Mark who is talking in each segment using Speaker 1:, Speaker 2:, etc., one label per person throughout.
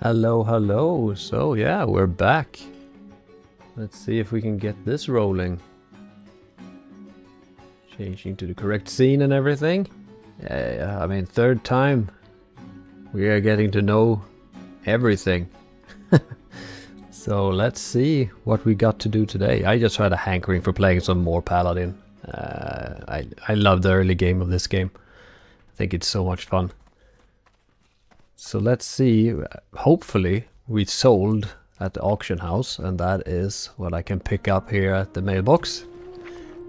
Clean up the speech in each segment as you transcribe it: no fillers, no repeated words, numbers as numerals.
Speaker 1: Hello, hello. So yeah, we're back. Let's see if we can get this rolling. Changing to the correct scene and everything. Yeah, I mean, third time. We are getting to know everything. So let's see what we got to do today. I just had a hankering for playing some more Paladin. I love the early game of this game. I think it's so much fun. So let's see. Hopefully we sold at the auction house, and that is what I can pick up here at the mailbox.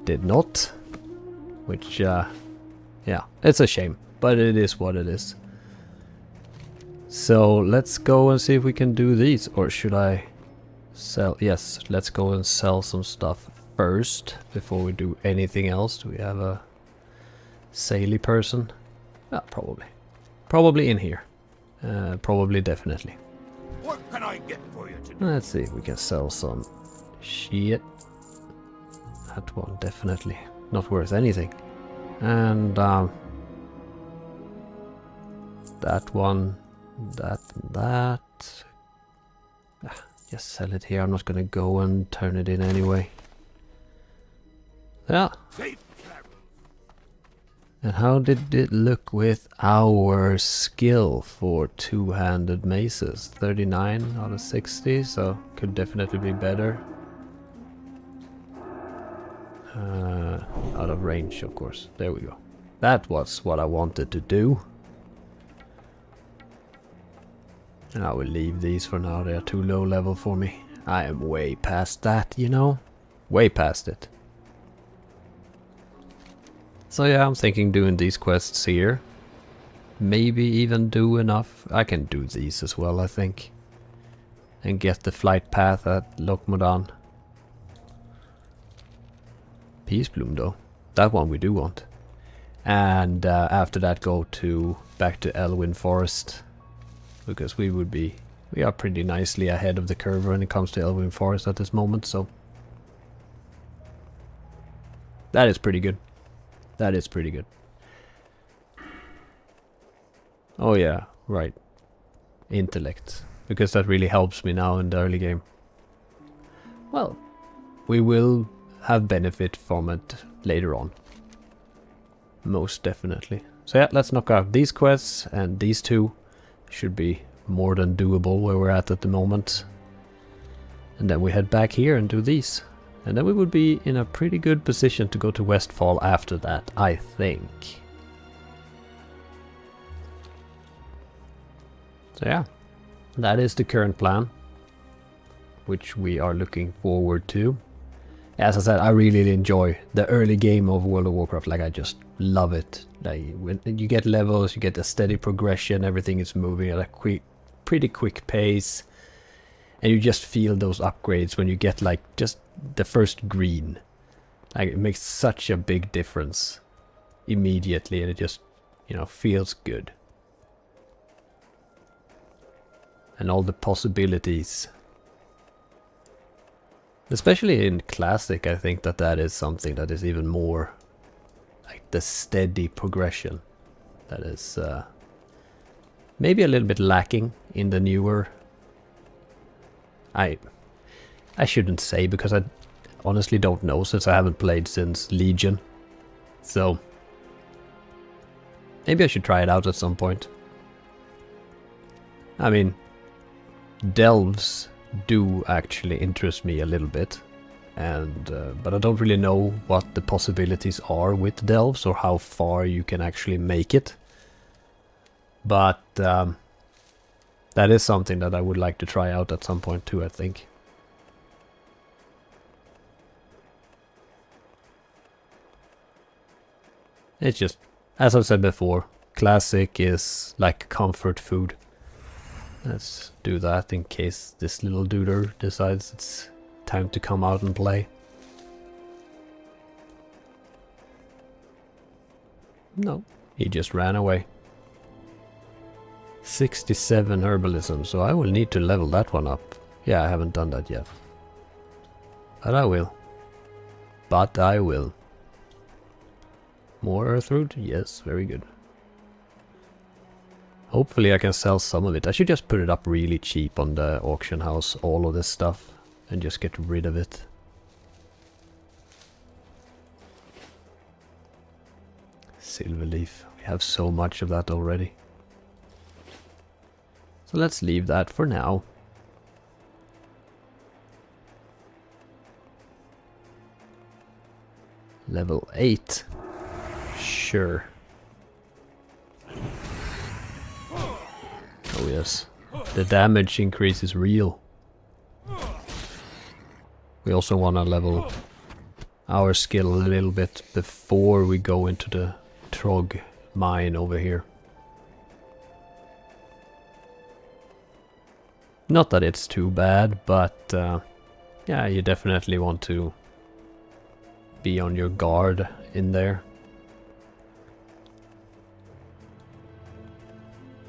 Speaker 1: Did not. Which, yeah, it's a shame, but it is what it is. So let's go and see if we can do these, or should I sell? Yes, let's go and sell some stuff first before we do anything else. Do we have a saley person? Probably in here. Probably, definitely.
Speaker 2: What can I get for you today?
Speaker 1: Let's see if we can sell some shit. That one definitely not worth anything. And that one, that. Just sell it here. I'm not gonna go and turn it in anyway. Yeah. And how did it look with our skill for two-handed maces? 39 out of 60, so could definitely be better. Out of range, of course. There we go. That was what I wanted to do. And I will leave these for now. They are too low level for me. I am way past that, you know? Way past it. So yeah, I'm thinking doing these quests here. Maybe even do enough. I can do these as well, I think. And get the flight path at Lokmodan. Peace Bloom though. That one we do want. And after that go back to Elwyn Forest. Because we are pretty nicely ahead of the curve when it comes to Elwyn Forest at this moment, so. That is pretty good. That is pretty good. Oh yeah, right. Intellect. Because that really helps me now in the early game. Well, we will have benefit from it later on. Most definitely. So yeah, let's knock out these quests, and these two should be more than doable where we're at the moment. And then we head back here and do these. And then we would be in a pretty good position to go to Westfall after that, I think. So yeah, that is the current plan, which we are looking forward to. As I said, I really enjoy the early game of World of Warcraft. Like, I just love it. Like, when you get levels, you get a steady progression, everything is moving at a pretty quick pace. And you just feel those upgrades when you get like just the first green. Like, it makes such a big difference immediately, and it just, you know, feels good. And all the possibilities. Especially in Classic, I think that is something that is even more like the steady progression. That is maybe a little bit lacking in the newer. I shouldn't say, because I honestly don't know, since I haven't played since Legion. So maybe I should try it out at some point. I mean, delves do actually interest me a little bit, and but I don't really know what the possibilities are with delves or how far you can actually make it. But that is something that I would like to try out at some point too, I think. It's just, as I've said before, Classic is like comfort food. Let's do that in case this little duder decides it's time to come out and play. No, he just ran away. 67 herbalism, so I will need to level that one up. Yeah, I haven't done that yet. But I will. But I will. More earthroot? Yes, very good. Hopefully I can sell some of it. I should just put it up really cheap on the auction house, all of this stuff, and just get rid of it. Silver leaf. We have so much of that already. So let's leave that for now. Level 8. Sure. Oh yes. The damage increase is real. We also want to level our skill a little bit before we go into the Trog mine over here. Not that it's too bad, but yeah, you definitely want to be on your guard in there.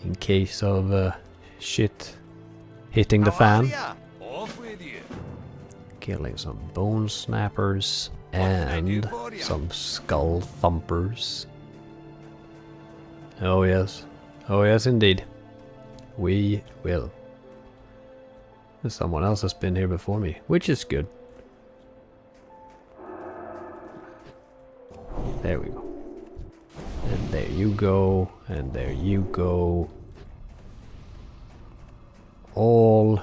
Speaker 1: In case of shit hitting the fan.
Speaker 2: Off with you.
Speaker 1: Killing some bone snappers and some skull thumpers. Oh yes. Oh yes indeed. We will. Someone else has been here before me, which is good. There we go. And there you go. And there you go. All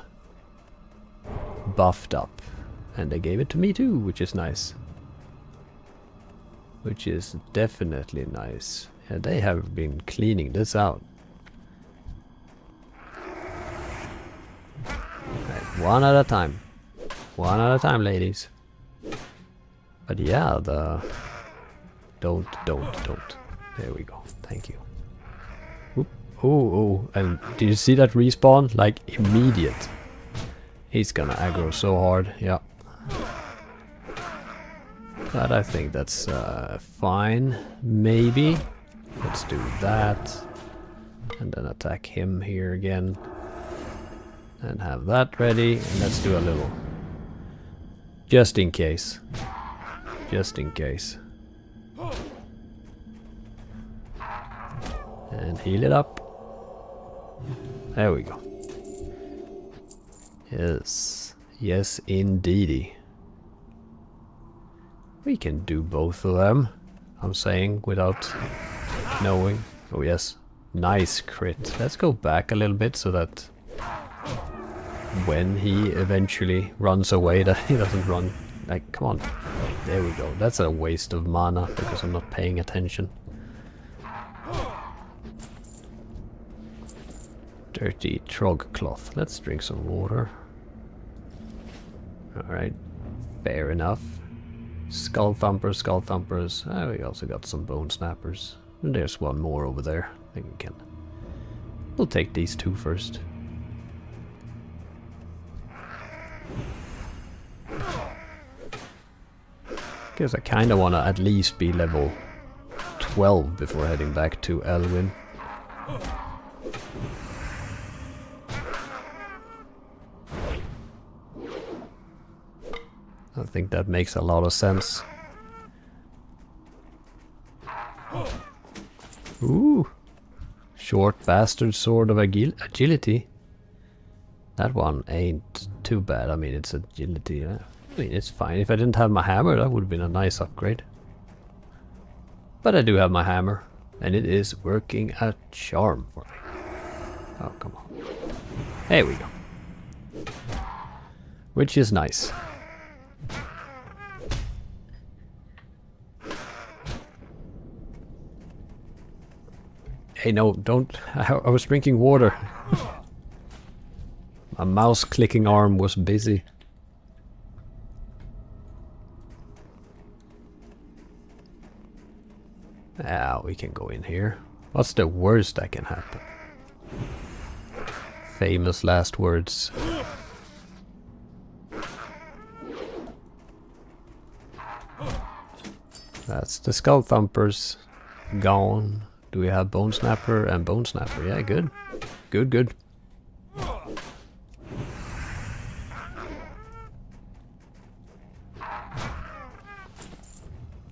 Speaker 1: buffed up. And they gave it to me too, which is nice. Which is definitely nice. Yeah, they have been cleaning this out. Right, one at a time. One at a time, ladies. But yeah, the... Don't. There we go. Thank you. Oop. Oh, and did you see that respawn? Like, immediate. He's gonna aggro so hard, yeah. But I think that's fine, maybe. Let's do that. And then attack him here again. And have that ready. And let's do a little. Just in case. Just in case. And heal it up. There we go. Yes. Yes, indeedy. We can do both of them. I'm saying without knowing. Oh yes. Nice crit. Let's go back a little bit so that when he eventually runs away that he doesn't run. Like, come on. There we go. That's a waste of mana because I'm not paying attention. Dirty Trog cloth. Let's drink some water. Alright. Fair enough. Skull thumpers, skull thumpers. We also got some bone snappers. And there's one more over there. I think we can. We'll take these two first. Because I kind of want to at least be level 12 before heading back to Elwyn. I think that makes a lot of sense. Ooh! Short bastard sword of agility. That one ain't too bad. I mean, it's agility. I mean, it's fine. If I didn't have my hammer, that would have been a nice upgrade. But I do have my hammer. And it is working a charm for me. Oh, come on. There we go. Which is nice. Hey, no, don't. I was drinking water. My mouse clicking arm was busy. Ah, we can go in here. What's the worst that can happen? Famous last words. That's the skull thumpers gone. Do we have bone snapper and bone snapper? Yeah, good. Good, good.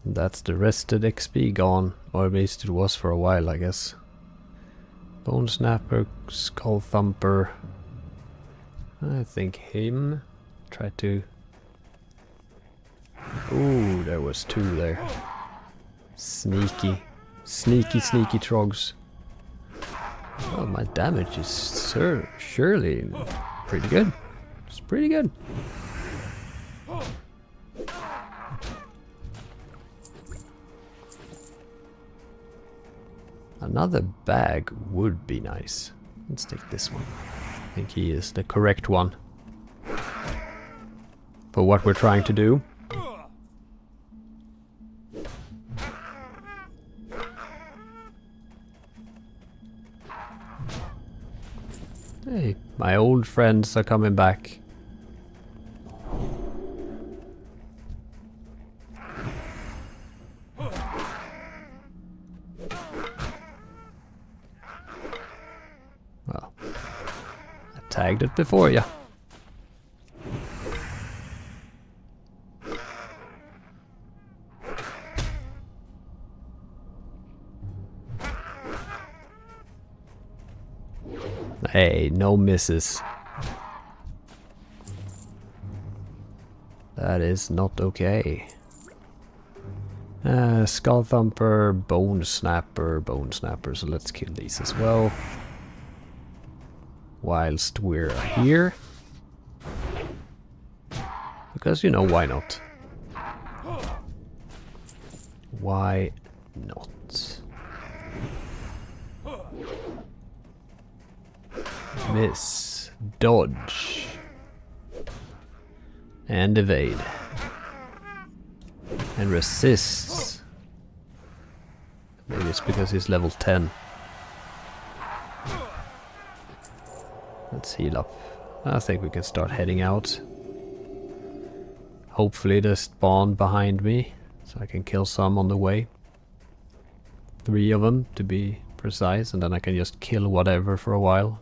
Speaker 1: That's the rested XP gone. Or at least it was for a while, I guess. Bone Snapper, Skull Thumper. I think him. Try to... Ooh, there was 2 there. Sneaky. Sneaky trogs. Well, my damage is surely pretty good. It's pretty good. Another bag would be nice. Let's take this one. I think he is the correct one for what we're trying to do. Hey, my old friends are coming back. Well, I tagged it before you. Hey, no misses. That is not okay. Skull Thumper, Bone Snapper, so let's kill these as well. Whilst we're here. Because, you know, why not? Why not? Miss, dodge, and evade, and resists. Maybe it's because he's level 10. Let's heal up. I think we can start heading out. Hopefully they spawn behind me, so I can kill some on the way. 3 of them to be precise, and then I can just kill whatever for a while.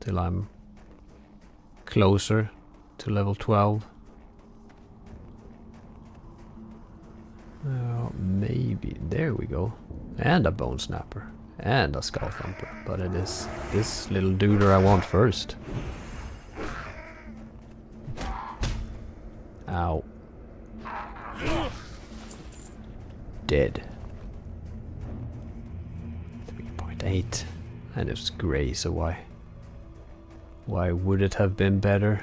Speaker 1: Till I'm closer to level 12. Maybe. There we go. And a Bone Snapper. And a Skull Thumper. But it is this little duder I want first. Ow. Dead. 3.8. And it's grey, so why? Why would it have been better?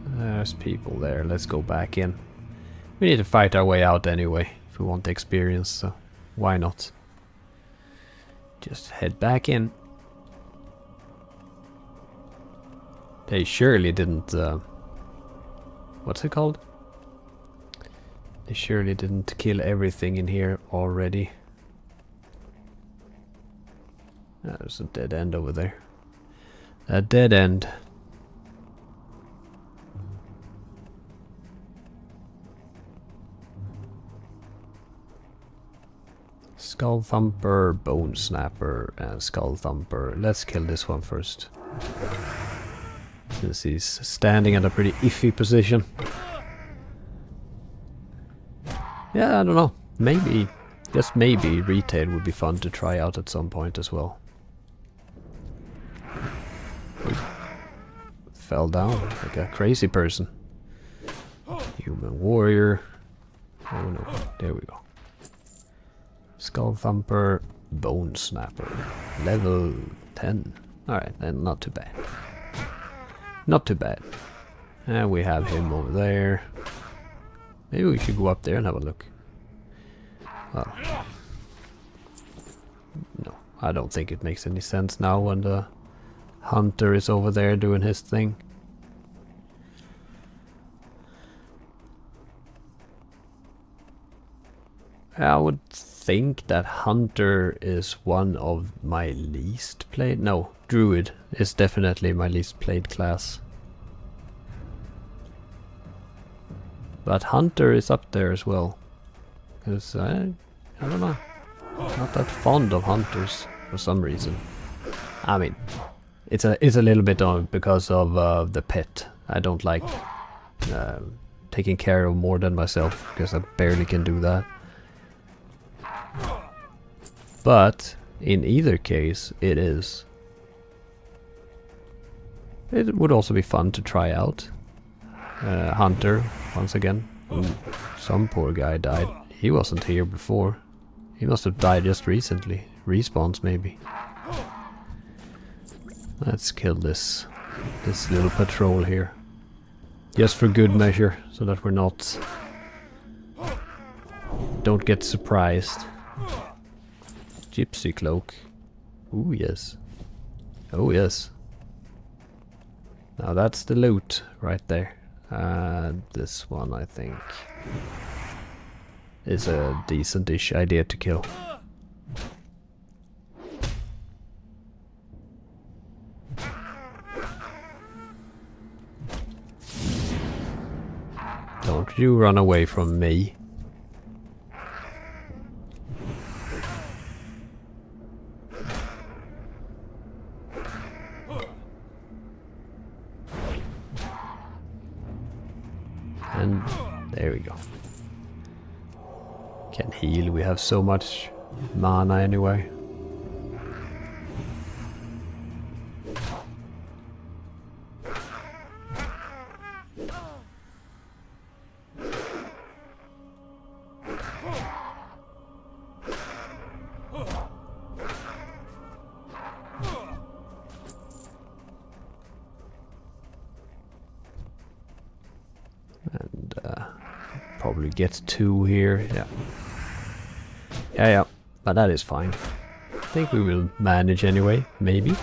Speaker 1: There's people there. Let's go back in. We need to fight our way out anyway, if we want the experience, so why not? Just head back in. They surely didn't... what's it called? They surely didn't kill everything in here already. There's a dead end over there. A dead end. Skull Thumper, Bone Snapper, and Skull Thumper. Let's kill this one first. Since he's standing at a pretty iffy position. Yeah, I don't know. Maybe, just maybe, retail would be fun to try out at some point as well. Fell down like a crazy person. Human warrior. Oh no, there we go. Skull Thumper, Bone Snapper. Level 10. Alright, then not too bad. Not too bad. And we have him over there. Maybe we should go up there and have a look. Well, no, I don't think it makes any sense now when the hunter is over there doing his thing. I would think that hunter is one of my least played. No, druid is definitely my least played class. But hunter is up there as well. Because I don't know. Not that fond of hunters for some reason. I mean, it's a little bit on because of the pet. I don't like taking care of more than myself because I barely can do that. But in either case, it is. It would also be fun to try out. Hunter, once again. Ooh, some poor guy died. He wasn't here before. He must have died just recently. Respawns, maybe. Let's kill this little patrol here. Just for good measure, so that we're not... don't get surprised. Gypsy cloak. Ooh, yes. Oh, yes. Now that's the loot right there. This one, I think, is a decent-ish idea to kill. Don't you run away from me. And there we go. Can heal, we have so much mana anyway. And probably get 2 here, yeah. Yeah, but that is fine. I think we will manage anyway, maybe.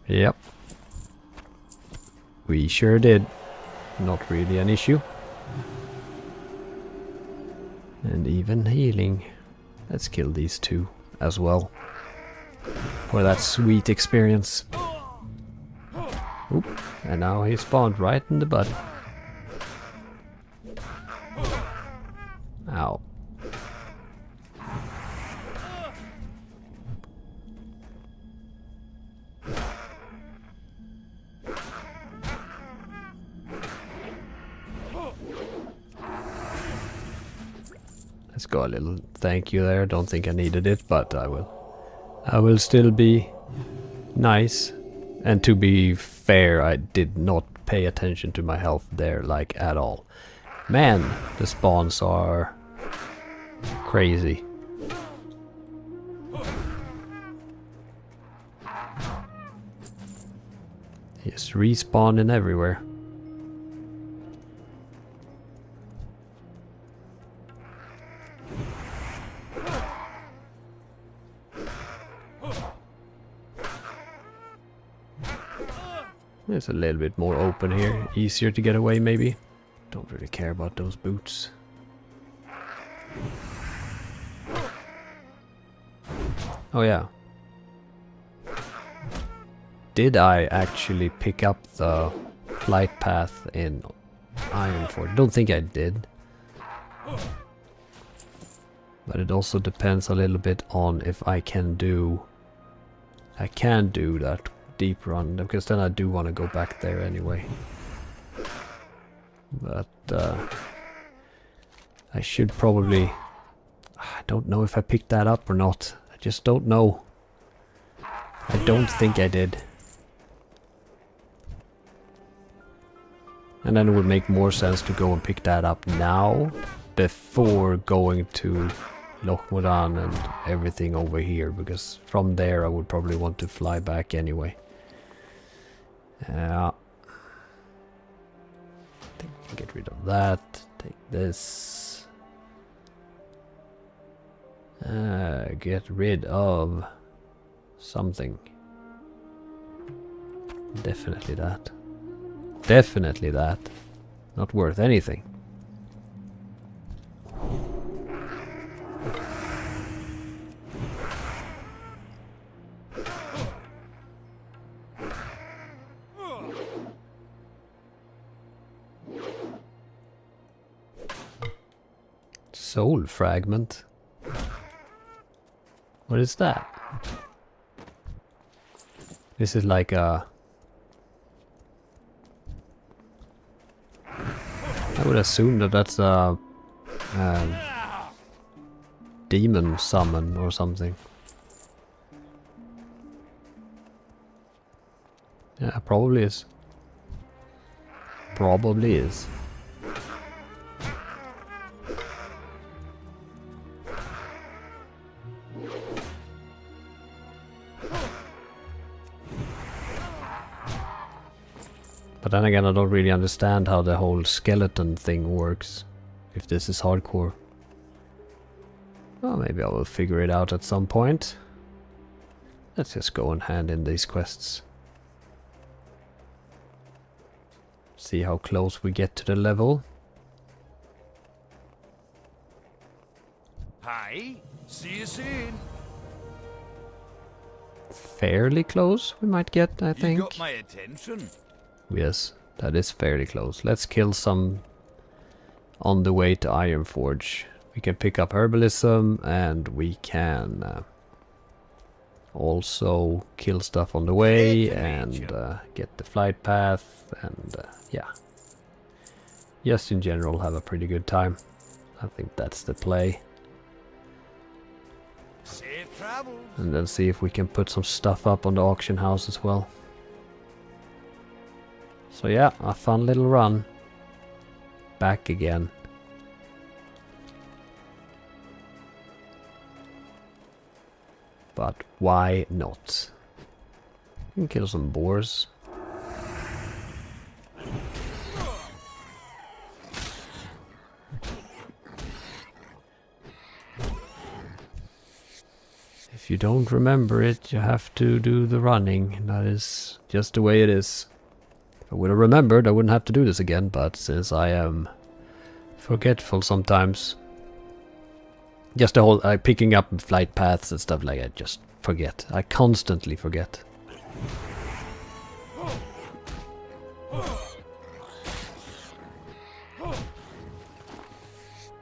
Speaker 1: Yep. We sure did. Not really an issue. And even healing. Let's kill these 2 as well. For that sweet experience. Oop. And now he spawned right in the butt. Ow. Let's go a little thank you there. Don't think I needed it, but I will. I will still be nice. And to be fair, I did not pay attention to my health there, like, at all. Man, the spawns are crazy. Just respawning everywhere. It's a little bit more open here, easier to get away maybe. Don't really care about those boots. Oh yeah. Did I actually pick up the flight path in Ironforge? Don't think I did. But it also depends a little bit on if I can do... I can do that deep run, because then I do want to go back there anyway. But I should probably... I don't know if I picked that up or not. I just don't know. I don't think I did. And then it would make more sense to go and pick that up now before going to Lochmodan and everything over here, because from there I would probably want to fly back anyway. Yeah. I think we can get rid of that. Take this. Get rid of something. Definitely that. Definitely that. Not worth anything. Soul fragment. What is that? This is like a... I would assume that that's a demon summon or something. Yeah, probably is. Probably is. But then again, I don't really understand how the whole skeleton thing works, if this is hardcore. Well, maybe I will figure it out at some point. Let's just go and hand in these quests. See how close we get to the level.
Speaker 2: Hi, see you soon.
Speaker 1: Fairly close we might get, I think.
Speaker 2: You got my attention.
Speaker 1: Yes, that is fairly close. Let's kill some on the way to Ironforge. We can pick up herbalism and we can also kill stuff on the way and get the flight path and yeah. Just in general have a pretty good time. I think that's the play.
Speaker 2: Safe travels.
Speaker 1: And then see if we can put some stuff up on the auction house as well. So yeah, a fun little run. Back again. But why not? We can kill some boars. If you don't remember it, you have to do the running. That is just the way it is. If I would have remembered, I wouldn't have to do this again, but since I am forgetful sometimes, just the whole picking up flight paths and stuff like that, just forget. I constantly forget.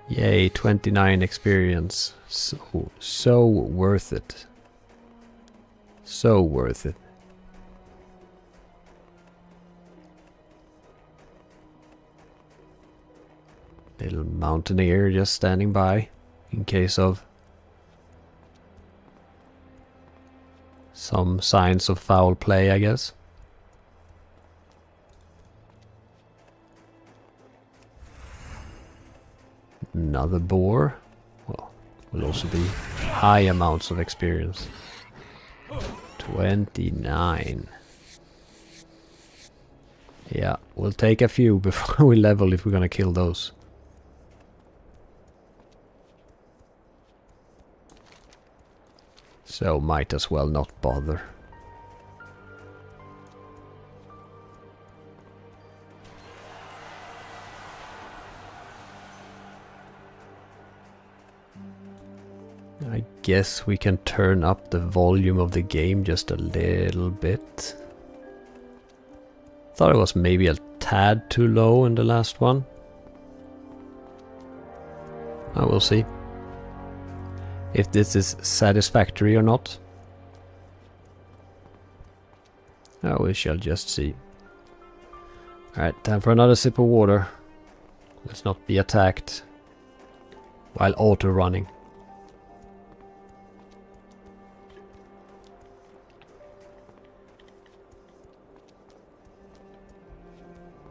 Speaker 1: Yay, 29 experience. So worth it. So worth it. Little mountaineer just standing by in case of some signs of foul play, I guess. Another boar. Well, will also be high amounts of experience. 29. Yeah, we'll take a few before we level if we're gonna kill those. So might as well not bother. I guess we can turn up the volume of the game just a little bit. Thought it was maybe a tad too low in the last one. I will see if this is satisfactory or not. Oh, we shall just see. Alright, time for another sip of water. Let's not be attacked while auto running.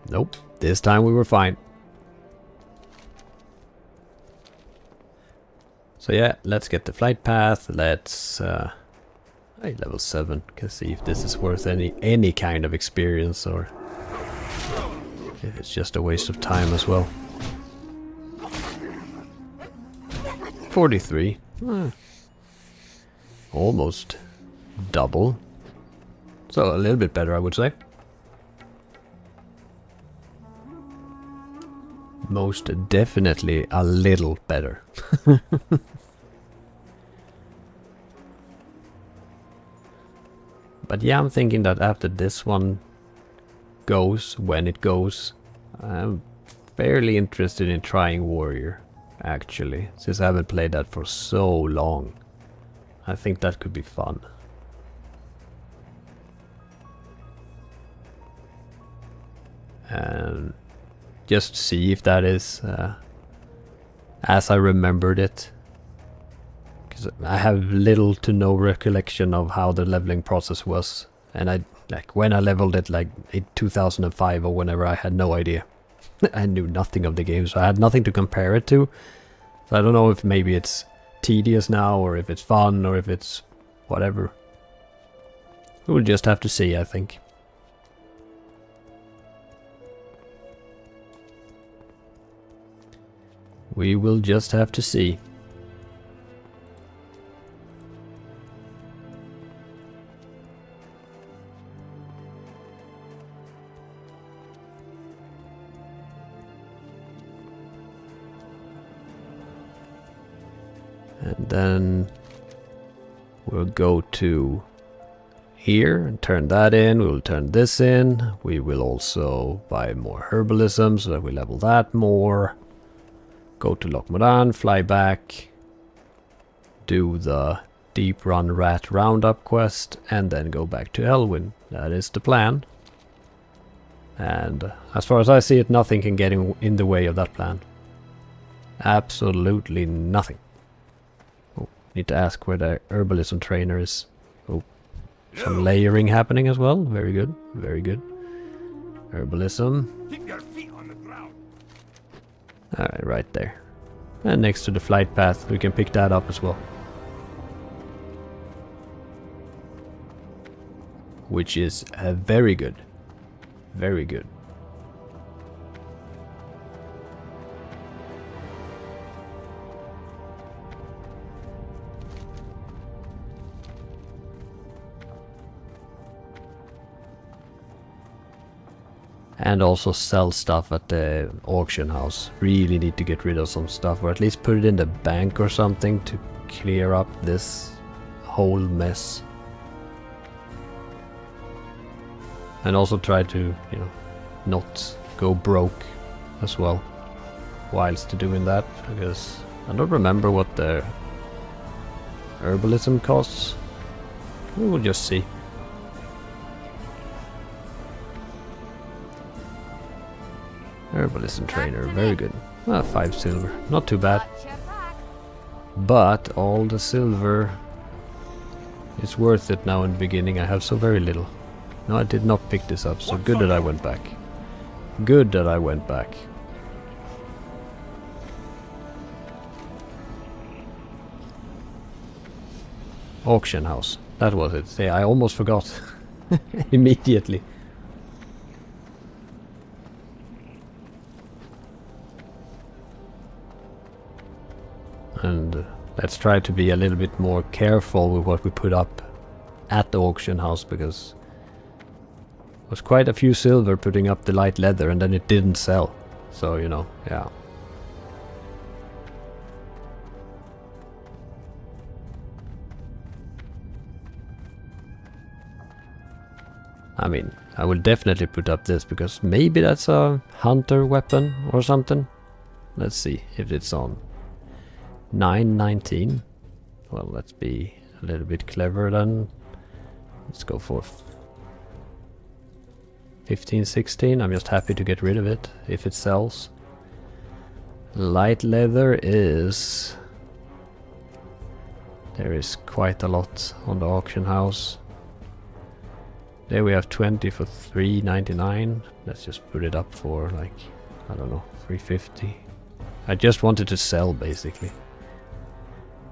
Speaker 1: Nope, this time we were fine. So yeah, let's get the flight path. Let's hey, level 7. Can see if this is worth any kind of experience or if it's just a waste of time as well. 43. Almost double. So a little bit better, I would say. Most definitely a little better. But yeah, I'm thinking that after this one goes, when it goes, I'm fairly interested in trying Warrior, actually, since I haven't played that for so long. I think that could be fun. And just see if that is as I remembered it. Because I have little to no recollection of how the leveling process was. And I, like, when I leveled it, like, in 2005 or whenever, I had no idea. I knew nothing of the game, so I had nothing to compare it to. So I don't know if maybe it's tedious now, or if it's fun, or if it's whatever. We'll just have to see, I think. We will just have to see. And then we'll go to here and turn that in. We'll turn this in. We will also buy more herbalism so that we level that more. Go to Lokmoran, fly back, do the Deep Run Rat Roundup quest, and then go back to Elwyn. That is the plan. And as far as I see it, nothing can get in the way of that plan. Absolutely nothing. Oh, need to ask where the herbalism trainer is. Oh, some layering happening as well. Very good, very good. Herbalism.
Speaker 2: Keep your feet on the ground.
Speaker 1: Alright, right there. And next to the flight path, we can pick that up as well. Which is very good. Very good. And also sell stuff at the auction house. Really need to get rid of some stuff, or at least put it in the bank or something to clear up this whole mess. And also try to, you know, not go broke as well whilst doing that, because I don't remember what the herbalism costs. We will just see. Herbalism trainer, very good. 5 silver, not too bad. But all the silver is worth it now in the beginning. I have so very little. No, I did not pick this up, so good that I went back. Good that I went back. Auction house, that was it. See, I almost forgot. Immediately. And let's try to be a little bit more careful with what we put up at the auction house, because it was quite a few silver putting up the light leather and then it didn't sell. So, you know, yeah. I mean, I will definitely put up this because maybe that's a hunter weapon or something. Let's see if it's on. 919. Well, let's be a little bit clever then. Let's go for 15, 16. I'm just happy to get rid of it if it sells. Light leather is... There is quite a lot on the auction house. There we have 20 for 399. Let's just put it up for, like, I don't know, 350. I just wanted to sell basically,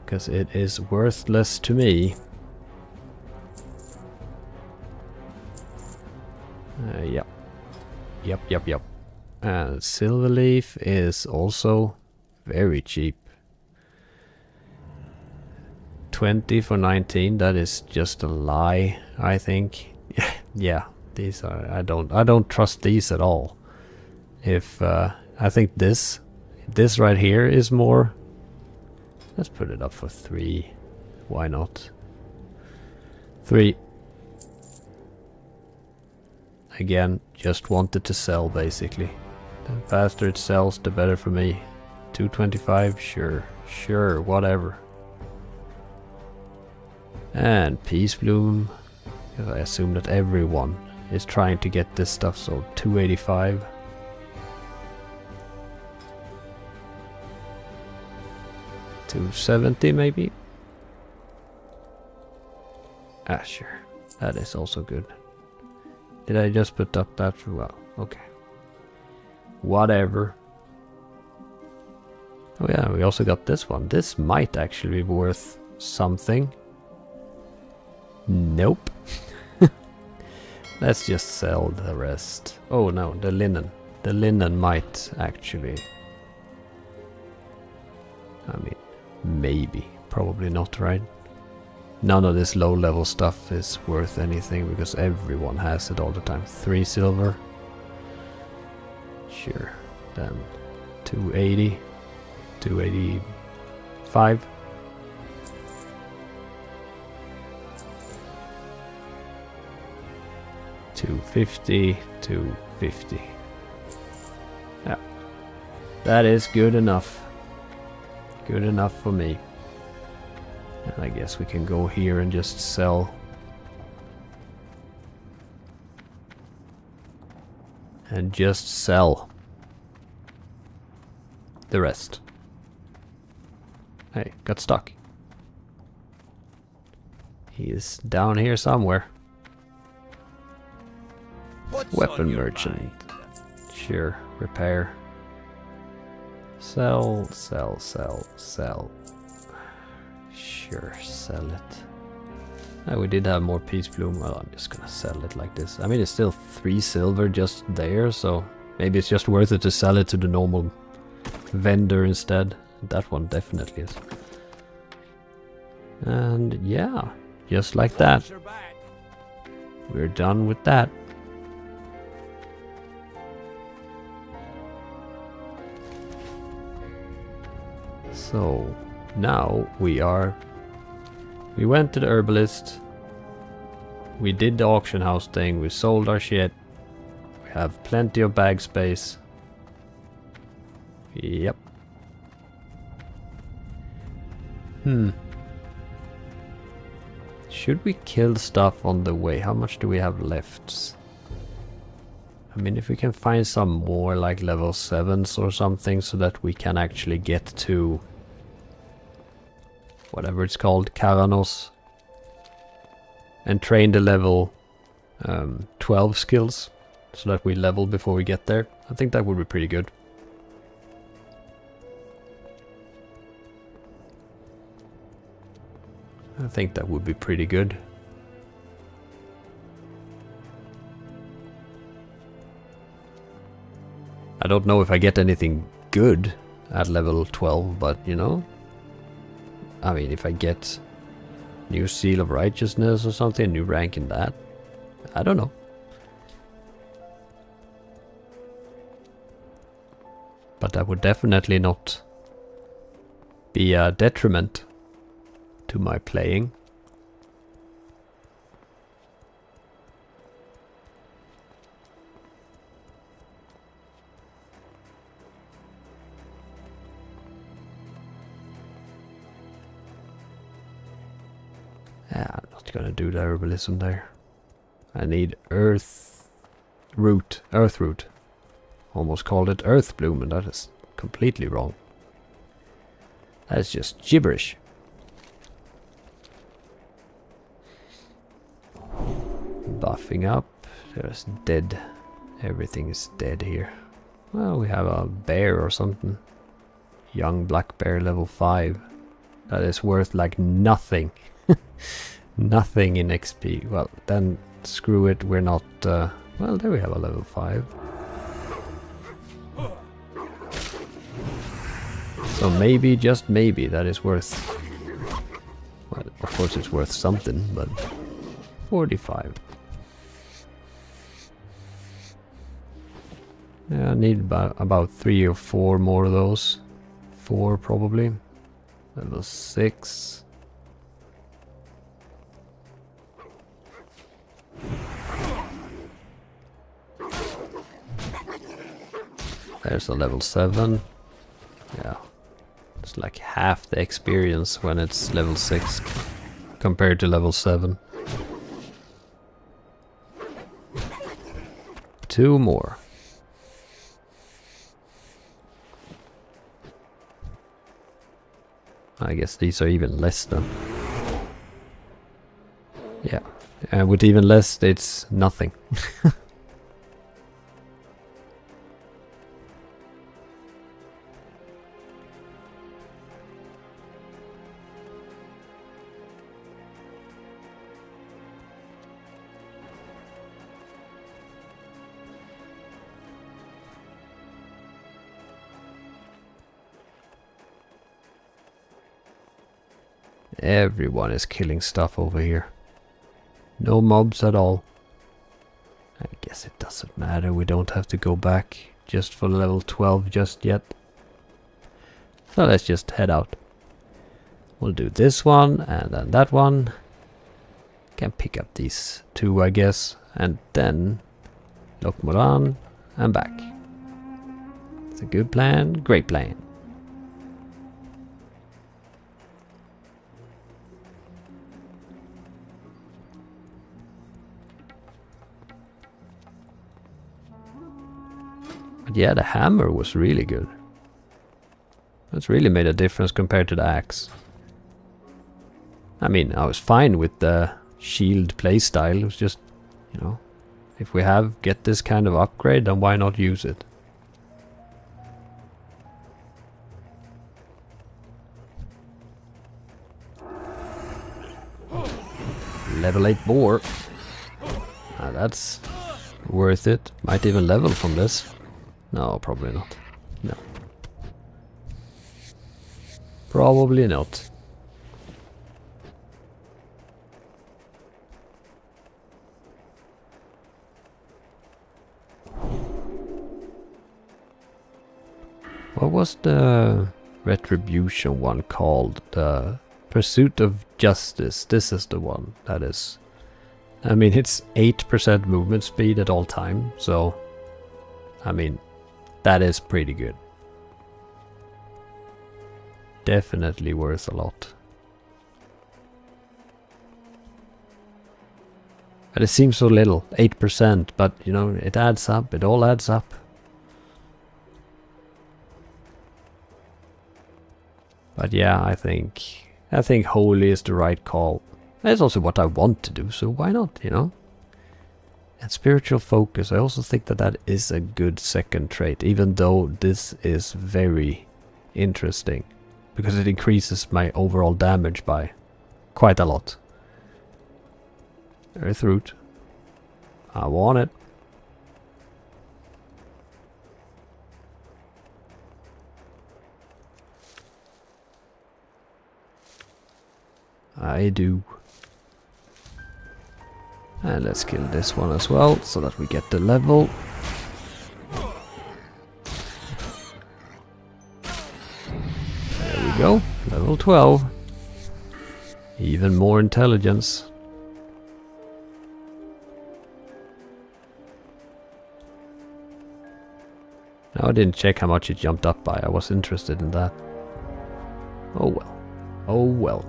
Speaker 1: because it is worthless to me. Yep. Yep. And Silverleaf is also very cheap. 20 for 19, that is just a lie, I think. Yeah, these are, I don't trust these at all. If I think this right here is more. Let's put it up for 3. Why not? 3. Again, just wanted to sell basically. The faster it sells, the better for me. 225, sure, whatever. And Peace Bloom. Because I assume that everyone is trying to get this stuff, so 285. $270 maybe? Ah, sure. That is also good. Did I just put up that? Well, okay. Whatever. Oh yeah, we also got this one. This might actually be worth something. Nope. Let's just sell the rest. Oh no, the linen. The linen might actually... I mean, maybe. Probably not, right? None of this low level stuff is worth anything because everyone has it all the time. 3 silver. Sure. Then 280. 285. $250. $250. Yeah. That is good enough. Good enough for me. And I guess we can go here and just sell. And just sell the rest. Hey, got stuck. He is down here somewhere.
Speaker 2: What's
Speaker 1: Weapon
Speaker 2: on your
Speaker 1: merchant.
Speaker 2: mind?
Speaker 1: Sure, repair. Sell, sell, sell, sell. Sure, sell it. We did have more Peace Bloom. Well, I'm just gonna sell it like this. I mean, it's still 3 silver just there, so maybe it's just worth it to sell it to the normal vendor instead. That one definitely is. And yeah, just like that.
Speaker 2: Closer back.
Speaker 1: We're done with that. So now we went to the herbalist, we did the auction house thing, we sold our shit, we have plenty of bag space. Yep. Should we kill stuff on the way? How much do we have left? I mean, if we can find some more like level 7s or something so that we can actually get to whatever it's called, Karanos, and train the level 12 skills so that we level before we get there. I think that would be pretty good. I think that would be pretty good. I don't know if I get anything good at level 12, but you know, I mean, if I get new Seal of Righteousness or something, new rank in that, I don't know. But that would definitely not be a detriment to my playing. Yeah, I'm not gonna do the herbalism there. I need earth root. Almost called it earth bloom, and that is completely wrong. That is just gibberish. Buffing up. There's dead. Everything is dead here. Well, we have a bear or something. Young black bear level 5. That is worth like nothing. Nothing in XP. Well, then screw it. We're not... well, there we have a level 5. So maybe, just maybe, that is worth... Well, of course it's worth something, but... 45. Yeah, I need about 3 or 4 more of those. 4 probably. Level 6. There's a level 7. Yeah. It's like half the experience when it's level 6. compared to level 7. 2 more. I guess these are even less then. Yeah, and with even less, it's nothing. Everyone is killing stuff over here. No mobs at all. I guess it doesn't matter, we don't have to go back just for level 12 just yet. So let's just head out. We'll do this one and then that one. Can pick up these 2 I guess. And then look Moran and back. It's a good plan, great plan. But yeah, the hammer was really good. That's really made a difference compared to the axe. I mean, I was fine with the shield playstyle. It was just, you know, if we get this kind of upgrade, then why not use it? Level 8 boar. Now that's worth it. Might even level from this. No, probably not. No. Probably not. What was the retribution one called? The Pursuit of Justice. This is the one. That is. I mean, it's 8% movement speed at all time, so I mean, that is pretty good. Definitely worth a lot. But it seems so little, 8%, but you know, it adds up, it all adds up. But yeah, I think holy is the right call. That's also what I want to do, so why not, you know? And spiritual focus, I also think that is a good second trait, even though this is very interesting. Because it increases my overall damage by quite a lot. Earthroot. I want it. I do. And let's kill this one as well, so that we get the level. There we go, level 12. Even more intelligence. Now I didn't check how much it jumped up by, I was interested in that. Oh well. Oh well.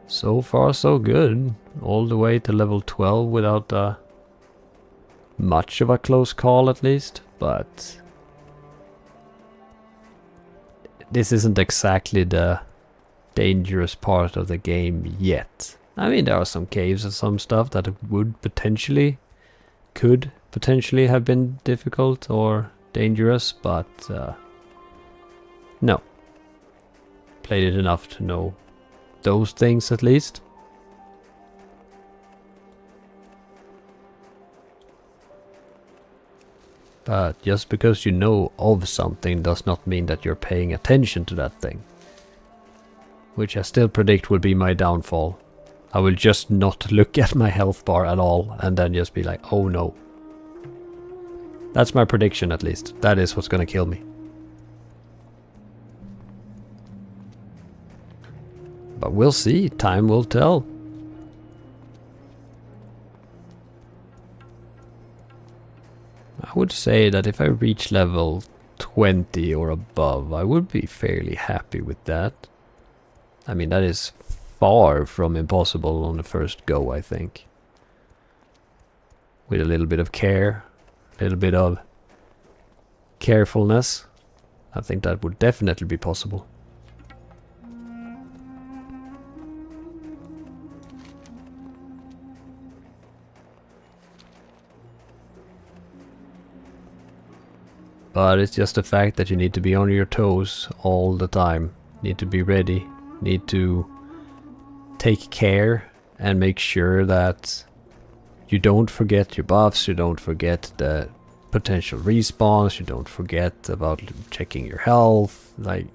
Speaker 1: So far so good, all the way to level 12 without much of a close call at least, but this isn't exactly the dangerous part of the game yet. I mean, there are some caves and some stuff that could potentially have been difficult or dangerous, but no. Played it enough to know those things at least. But just because you know of something does not mean that you're paying attention to that thing. Which I still predict will be my downfall. I will just not look at my health bar at all and then just be like, oh no. That's my prediction at least. That is what's gonna kill me. But we'll see, time will tell. say that if I reach level 20 or above, I would be fairly happy with that. I mean, that is far from impossible on the first go, I think. With a little bit of care, a little bit of carefulness, I think that would definitely be possible. But it's just the fact that you need to be on your toes all the time. Need to be ready. Need to take care and make sure that you don't forget your buffs, you don't forget the potential respawns, you don't forget about checking your health, like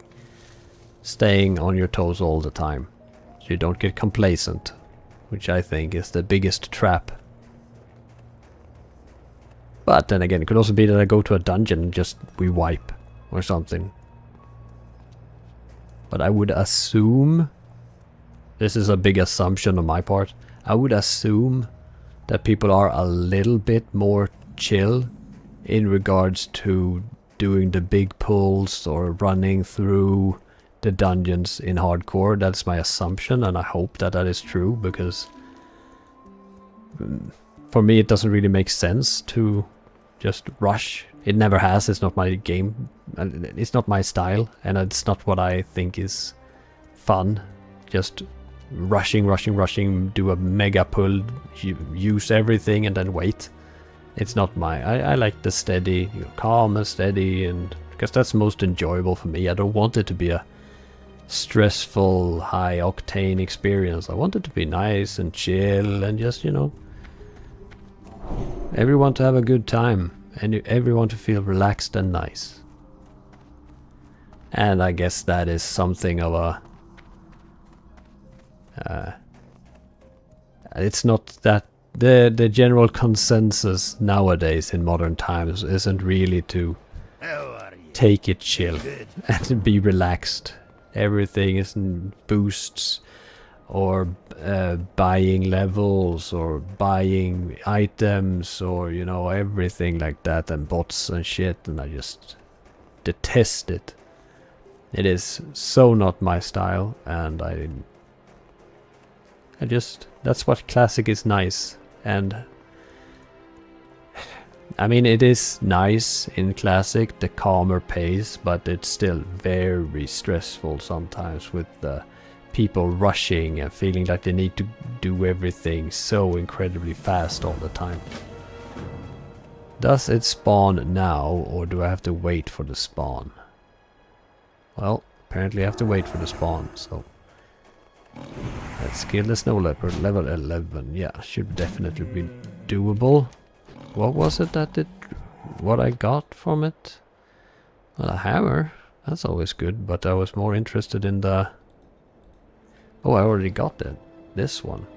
Speaker 1: staying on your toes all the time. So you don't get complacent, which I think is the biggest trap. But then again, it could also be that I go to a dungeon and just re-wipe or something. But I would assume, this is a big assumption on my part, I would assume that people are a little bit more chill in regards to doing the big pulls or running through the dungeons in hardcore. That's my assumption, and I hope that that is true, because for me it doesn't really make sense to just rush. It never has. It's not my game. It's not my style, and it's not what I think is fun. Just rushing, do a mega pull, use everything and then wait. It's not my... I like the steady, calm and steady, and because that's most enjoyable for me. I don't want it to be a stressful, high octane experience. I want it to be nice and chill and just, you know, everyone to have a good time and everyone to feel relaxed and nice. And I guess that is something of a... it's not that the general consensus nowadays in modern times isn't really to take it chill and be relaxed. Everything is in boosts or buying levels or buying items or, you know, everything like that, and bots and shit, and I just detest it. It is so not my style, and I just, that's what classic is nice. And I mean, it is nice in classic, the calmer pace, but it's still very stressful sometimes with the people rushing and feeling like they need to do everything so incredibly fast all the time. Does it spawn now, or do I have to wait for the spawn? Well, apparently I have to wait for the spawn, so... Let's kill the snow leopard, level 11. Yeah, should definitely be doable. What was it that did... what I got from it? Well, a hammer. That's always good, but I was more interested in the... Oh, I already got that. This one.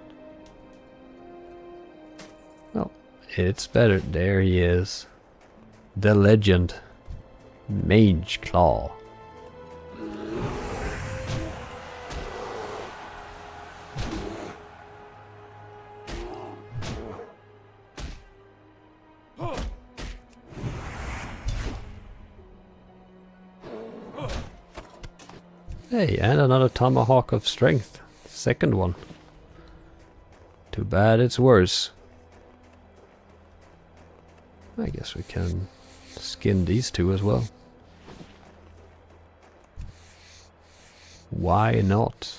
Speaker 1: Well, it's better. There he is. The legend. Mage Claw. Hey, and another Tomahawk of Strength. Second one. Too bad it's worse. I guess we can skin these two as well. Why not?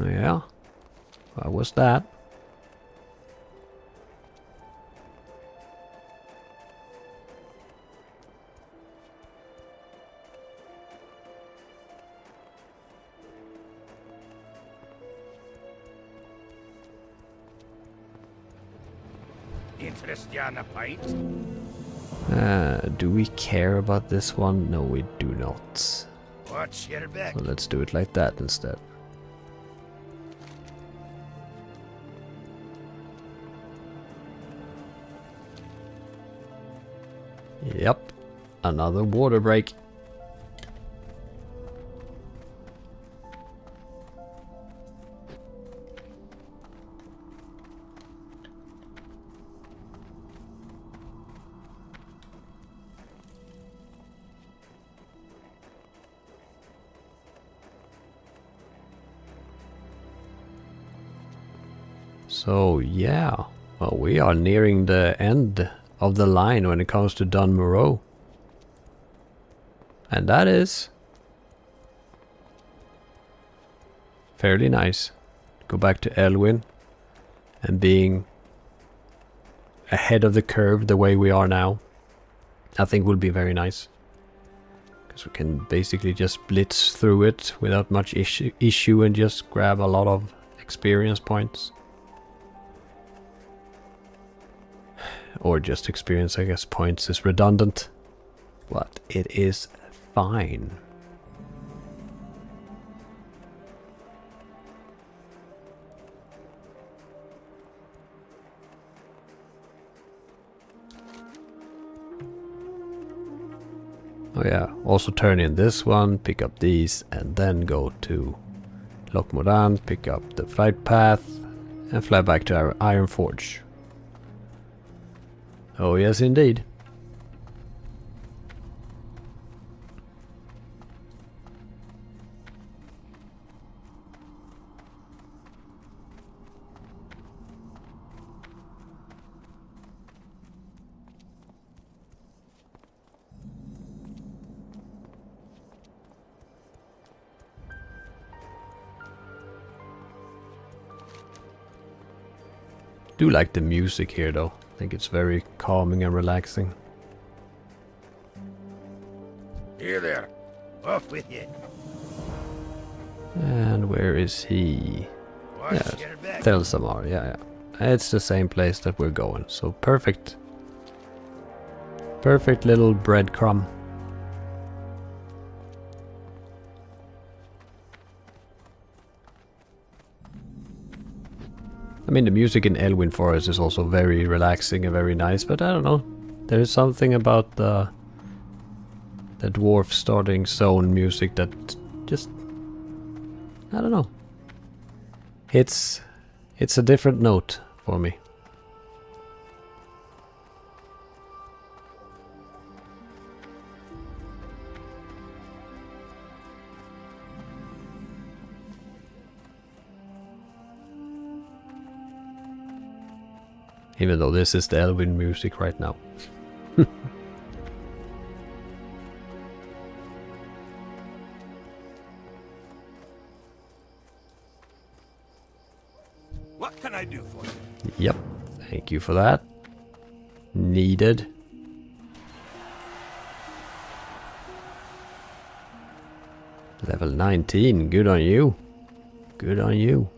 Speaker 1: Yeah, what was that?
Speaker 2: Interest you on a pint?
Speaker 1: Do we care about this one? No, we do not.
Speaker 2: Watch your back.
Speaker 1: Well, let's do it like that instead. Yep, another water break. So yeah, well, we are nearing the end of the line when it comes to Dun Moreau. And that is fairly nice. Go back to Elwyn and being ahead of the curve the way we are now, I think will be very nice. Because we can basically just blitz through it without much issue and just grab a lot of experience points. Or just experience, I guess points is redundant. But it is fine. Oh yeah, also turn in this one, pick up these, and then go to Loch Moran, pick up the flight path, and fly back to our Iron Forge. Oh yes, indeed. Do like the music here though. I think it's very calming and relaxing.
Speaker 2: Here there. Off with you.
Speaker 1: And where is he?
Speaker 2: Watch
Speaker 1: Yeah,
Speaker 2: your back.
Speaker 1: Thelsamar, yeah. It's the same place that we're going, so perfect. Perfect little breadcrumb. I mean, the music in Elwyn Forest is also very relaxing and very nice, but I don't know. There's something about the dwarf starting zone music that just, I don't know. It's a different note for me. Even though this is the Elwyn music right now.
Speaker 2: What can I do for you?
Speaker 1: Yep, thank you for that. Needed. Level 19, good on you. Good on you.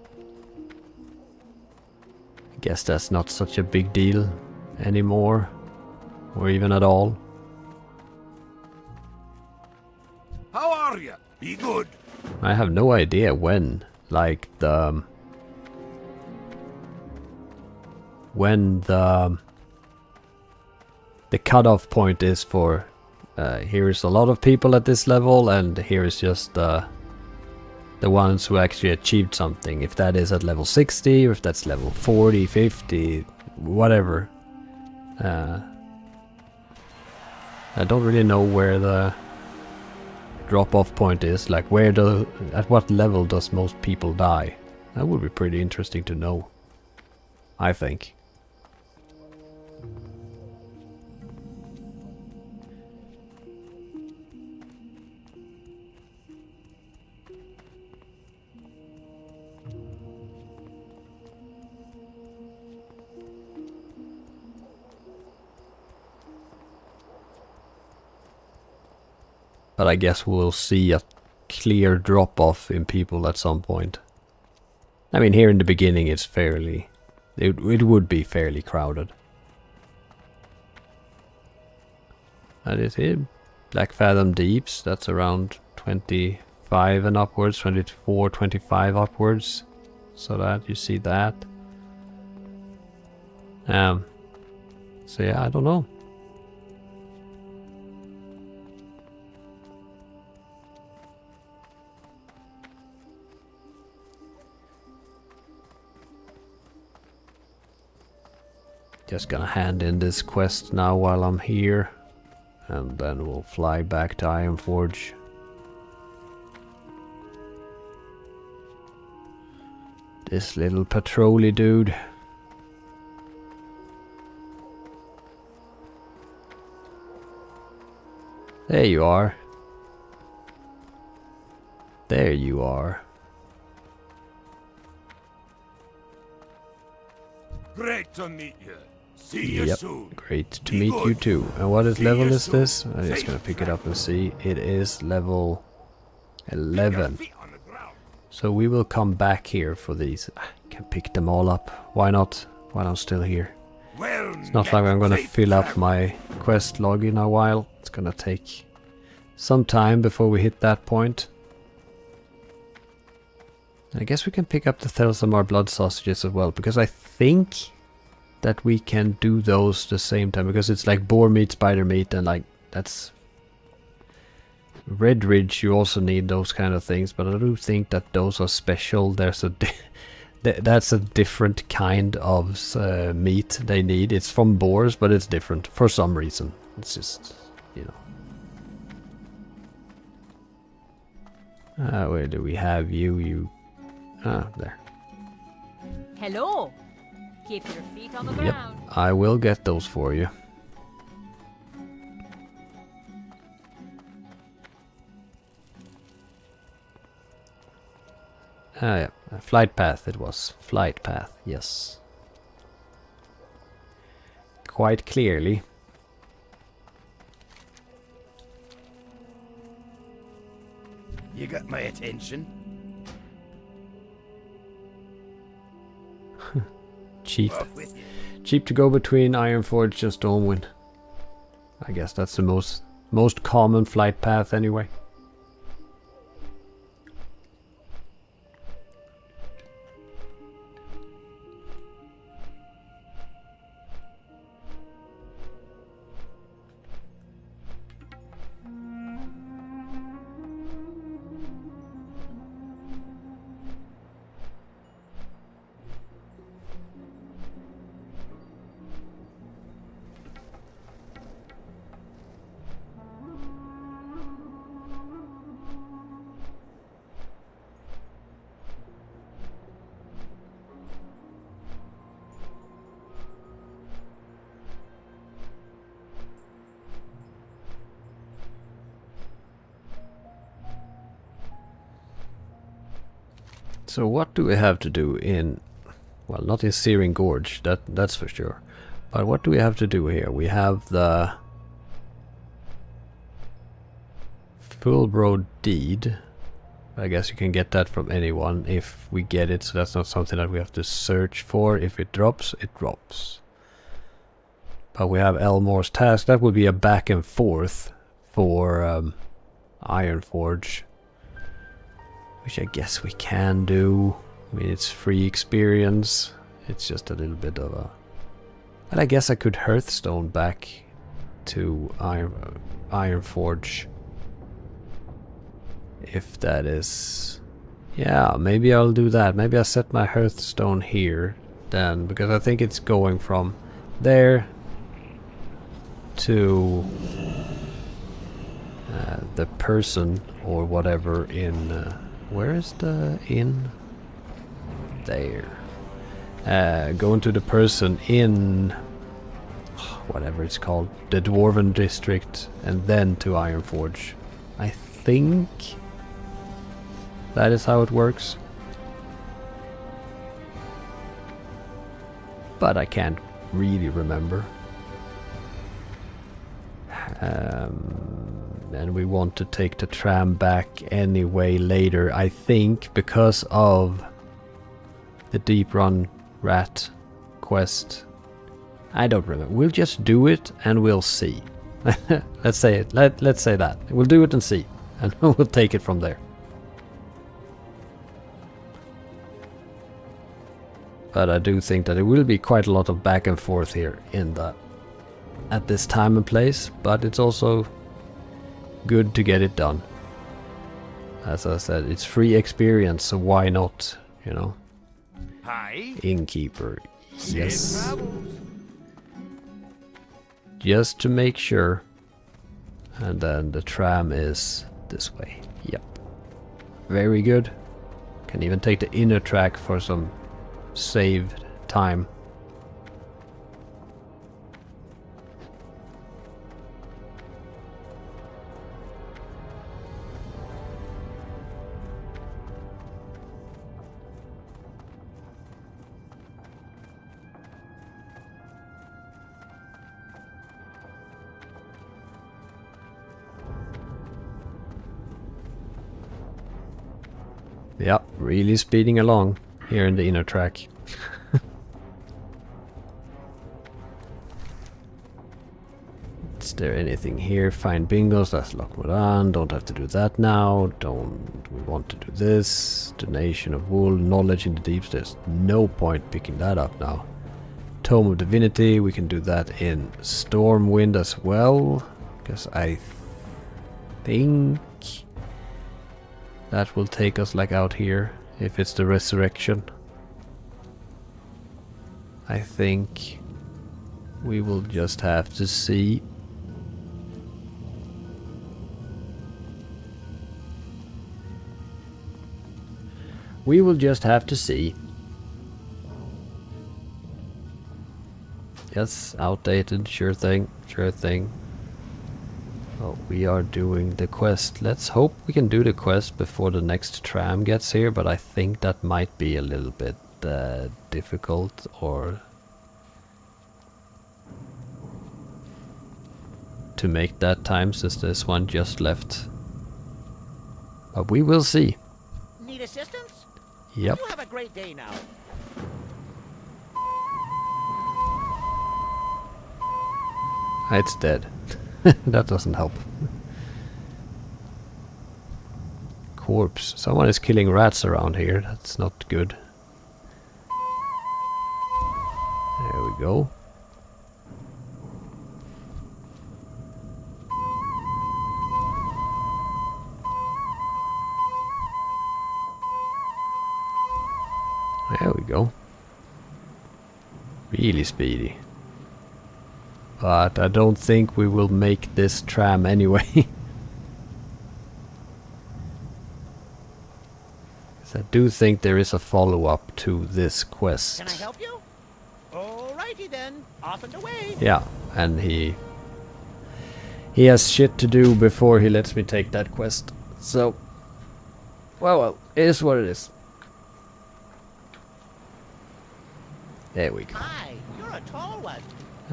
Speaker 1: I guess that's not such a big deal anymore, or even at all.
Speaker 2: How are you? Be good.
Speaker 1: I have no idea when, like the cutoff point is for here's a lot of people at this level, and here's just the ones who actually achieved something. If that is at level 60, or if that's level 40, 50, whatever. I don't really know where the drop-off point is. Like, at what level does most people die? That would be pretty interesting to know, I think. But I guess we'll see a clear drop-off in people at some point. I mean, here in the beginning it's fairly... It would be fairly crowded. That is it. Black Fathom Deeps, that's around 25 and upwards, 24, 25 upwards. So that, you see that. So yeah, I don't know. just gonna hand in this quest now while I'm here. And then we'll fly back to Ironforge. This little patrolly dude. There you are. There you are.
Speaker 2: Great to meet you. See you
Speaker 1: Yep,
Speaker 2: soon.
Speaker 1: great to
Speaker 2: Be
Speaker 1: meet
Speaker 2: good.
Speaker 1: you too. And what
Speaker 2: See
Speaker 1: level
Speaker 2: you
Speaker 1: is
Speaker 2: soon.
Speaker 1: this? I'm just gonna pick it up and see. It is level 11.
Speaker 2: Feet on the ground.
Speaker 1: So we will come back here for these. I can pick them all up. Why not? While I'm still here.
Speaker 2: Well,
Speaker 1: It's not like I'm gonna fill up my quest log in a while. It's gonna take some time before we hit that point. I guess we can pick up the Thelsamar blood sausages as well, because I think that we can do those the same time, because it's like boar meat, spider meat, and like that's Red Ridge. You also need those kind of things, but I do think that those are special. There's a that's a different kind of meat they need. It's from boars, but it's different for some reason. It's just, you know. Where do we have you? Ah, there.
Speaker 3: Hello. Keep your feet on the
Speaker 1: Yep,
Speaker 3: ground.
Speaker 1: I will get those for you. Ah, yeah. A flight path it was. Flight path, yes. Quite clearly.
Speaker 2: You got my attention.
Speaker 1: Cheap.
Speaker 2: Off with you.
Speaker 1: Cheap to go between Ironforge and Stormwind. I guess that's the most common flight path anyway. So what do we have to do in, well, not in Searing Gorge, that's for sure. But what do we have to do here? We have the Fullbroad Deed. I guess you can get that from anyone if we get it, so that's not something that we have to search for. If it drops, it drops. But we have Elmore's Task. That would be a back and forth for Ironforge, which I guess we can do. I mean, it's free experience. It's just a little bit of a... And I guess I could Hearthstone back to Ironforge. If that is... Yeah, maybe I'll do that. Maybe I'll set my Hearthstone here then, because I think it's going from there to the person or whatever in... where is the inn? There. Going to the person in whatever it's called, the Dwarven district, and then to Ironforge. I think that is how it works. But I can't really remember. And we want to take the tram back anyway later, I think, because of the Deep Run Rat quest. I don't remember. We'll just do it and we'll see. Let's say it. Let's say that. We'll do it and see. And we'll take it from there. But I do think that it will be quite a lot of back and forth here in the at this time and place, but it's also good to get it done. As I said, it's free experience, so why not, you know?
Speaker 2: Hi.
Speaker 1: Innkeeper, yes.
Speaker 2: Safe travels.
Speaker 1: just to make sure. And then the tram is this way. Yep. Very good. Can even take the inner track for some saved time. Yep, really speeding along here in the inner track. Is there anything here? Find bingos, that's Lockwood. Don't have to do that now. Don't we want to do this? Donation of wool, knowledge in the deeps. There's no point picking that up now. Tome of Divinity, we can do that in Stormwind as well. Because I think that will take us like out here, if it's the resurrection. I think we will just have to see. We will just have to see. Yes, outdated, sure thing, sure thing. Oh, we are doing the quest. Let's hope we can do the quest before the next tram gets here, but I think that might be a little bit difficult, or to make that time since this one just left. But we will see.
Speaker 4: Need assistance?
Speaker 1: Yep.
Speaker 4: You have a great day now.
Speaker 1: It's dead. That doesn't help. Corpse. Someone is killing rats around here. That's not good. There we go. There we go. Really speedy. But I don't think we will make this tram anyway. I do think there is a follow-up to this quest.
Speaker 4: Can I help you? Alrighty then. Off and away.
Speaker 1: Yeah, and he has shit to do before he lets me take that quest. So, well, it is what it is. There we go.
Speaker 4: Hi, you're a tall one.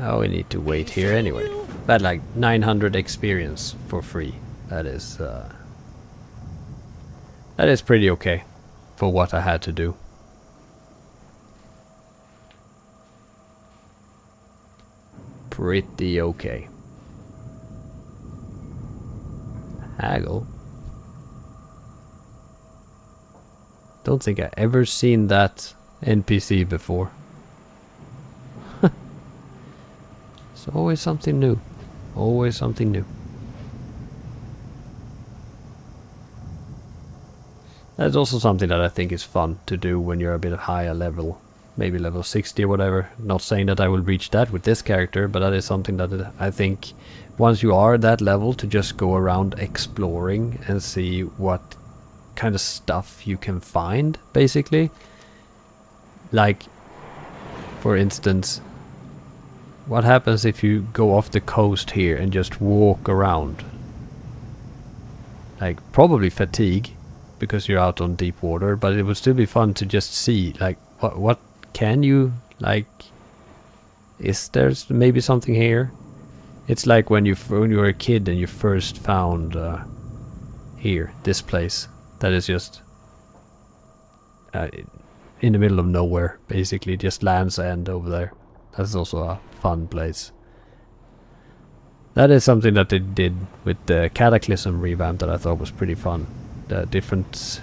Speaker 1: Oh, we need to wait here anyway. But like 900 experience for free. That is pretty okay for what I had to do. Pretty okay. Haggle. Don't think I ever seen that NPC before. It's always something new. Always something new. That's also something that I think is fun to do when you're a bit higher level. Maybe level 60 or whatever. Not saying that I will reach that with this character, but that is something that I think once you are at that level, to just go around exploring and see what kind of stuff you can find, basically. Like, for instance, what happens if you go off the coast here and just walk around? Like, probably fatigue, because you're out on deep water, but it would still be fun to just see, like, what can you, like, is there maybe something here? It's like when you were a kid and you first found here, this place, that is just in the middle of nowhere, basically, just Land's End over there. That's also a fun place. That is something that they did with the Cataclysm revamp that I thought was pretty fun. The different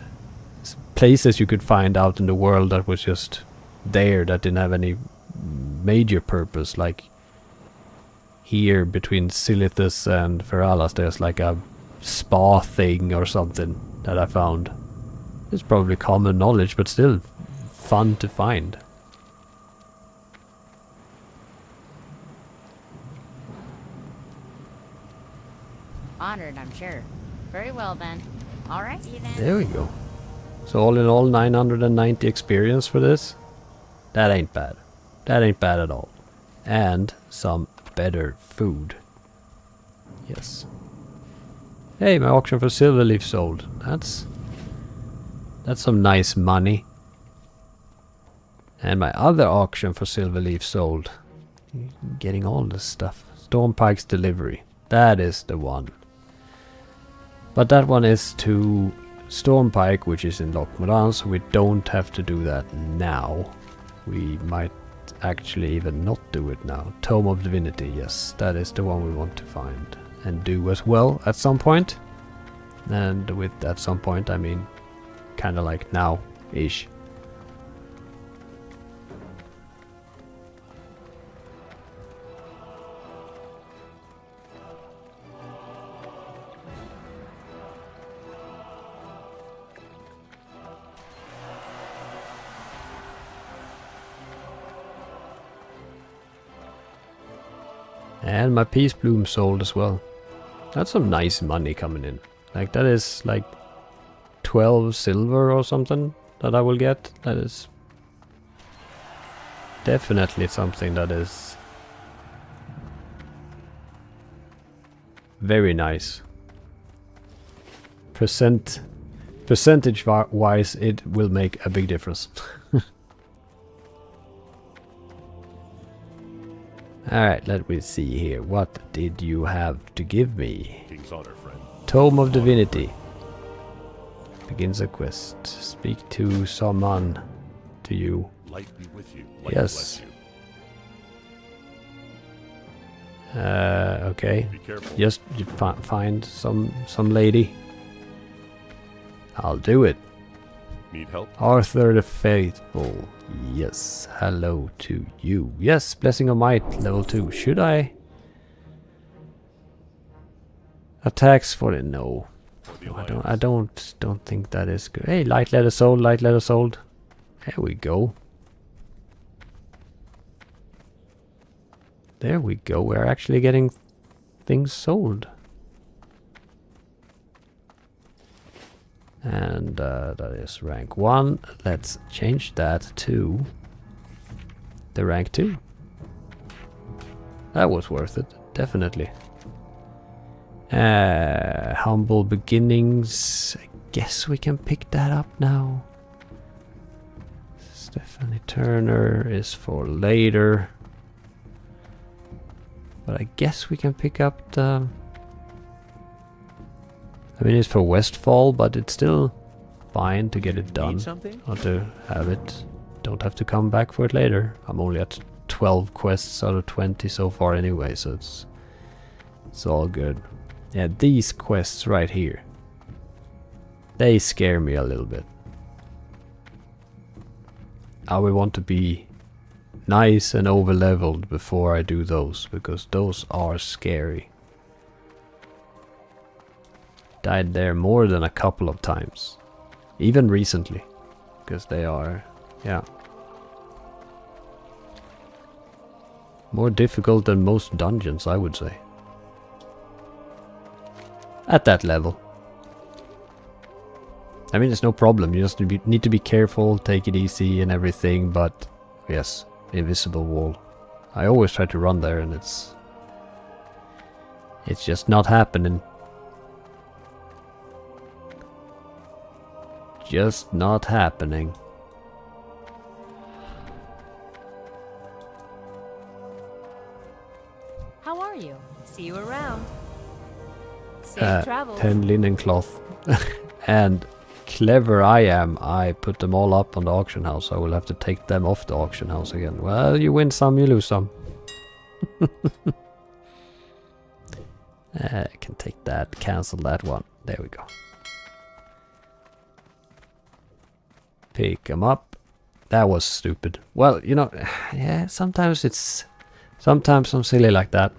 Speaker 1: places you could find out in the world that was just there, that didn't have any major purpose. Like here between Silithus and Feralas, there's like a spa thing or something that I found. It's probably common knowledge, but still fun to find.
Speaker 5: Sure. Very well then. Alrighty then.
Speaker 1: There we go. So all in all, 990 experience for this. That ain't bad. That ain't bad at all. And some better food. Yes. Hey, my auction for Silverleaf sold. That's some nice money. And my other auction for Silverleaf sold. Getting all this stuff. Stormpike's delivery. That is the one. But that one is to Stormpike, which is in Lochmodan, so we don't have to do that now. We might actually even not do it now. Tome of Divinity, yes, that is the one we want to find and do as well at some point. And with at some point I mean kind of like now-ish. And my Peace Bloom sold as well. That's some nice money coming in. Like that is like 12 silver or something that I will get. That is definitely something that is very nice. Percentage wise, it will make a big difference. Alright, let me see here. What did you have to give me?
Speaker 6: King's honor, friend.
Speaker 1: Tome of Divinity. Begins a quest. Speak to someone. To you.
Speaker 6: Light be with you. Light
Speaker 1: Yes.
Speaker 6: bless you.
Speaker 1: Okay.
Speaker 6: Be careful.
Speaker 1: Just find some lady. I'll do it.
Speaker 6: Need help?
Speaker 1: Arthur the Faithful. Yes. Hello to you. Yes. Blessing of Might. Level 2. Should I? Attacks for it? No.
Speaker 6: For the
Speaker 1: No, I
Speaker 6: Alliance.
Speaker 1: don't think that is good. Hey, light letter sold. Light letter sold. There we go. There we go. We're actually getting things sold. And that is rank 1. Let's change that to the rank 2. That was worth it. Definitely. Humble Beginnings. I guess we can pick that up now. Stephanie Turner is for later. But I guess we can pick up the... I mean, it's for Westfall, but it's still fine to get it done.
Speaker 4: Need something?
Speaker 1: Or to have it. Don't have to come back for it later. I'm only at 12 quests out of 20 so far anyway, so it's all good. Yeah, these quests right here. They scare me a little bit. I would want to be nice and over-leveled before I do those, because those are scary. Died there more than a couple of times. Even recently. Because they are, yeah. More difficult than most dungeons, I would say. At that level. I mean, it's no problem. You just need to be careful, take it easy and everything, but yes, invisible wall. I always try to run there and it's just not happening. Just not happening.
Speaker 3: How are you? See you around. Safe travels.
Speaker 1: 10 linen cloth. And clever I am, I put them all up on the auction house. I will have to take them off the auction house again. Well, you win some, you lose some. I can take that, cancel that one. There we go. Pick them up. That was stupid. Well, you know, yeah, sometimes I'm silly like that.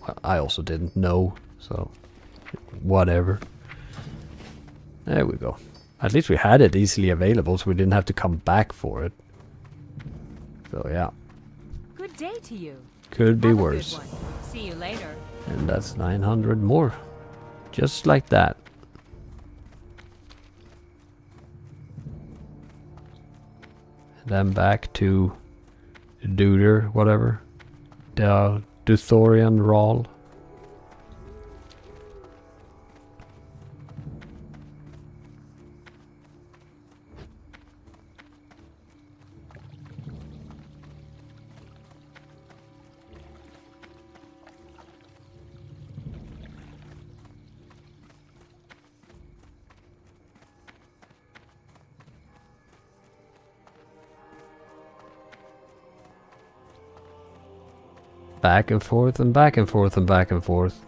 Speaker 1: Well, I also didn't know, so whatever. There we go. At least we had it easily available, so we didn't have to come back for it. So yeah.
Speaker 3: Good day to you.
Speaker 1: Could be
Speaker 3: Have a
Speaker 1: worse.
Speaker 3: good one. See you later.
Speaker 1: And that's 900 more. Just like that. And then back to Duder, whatever. The Duthorian Rawl. Back and forth and back and forth and back and forth.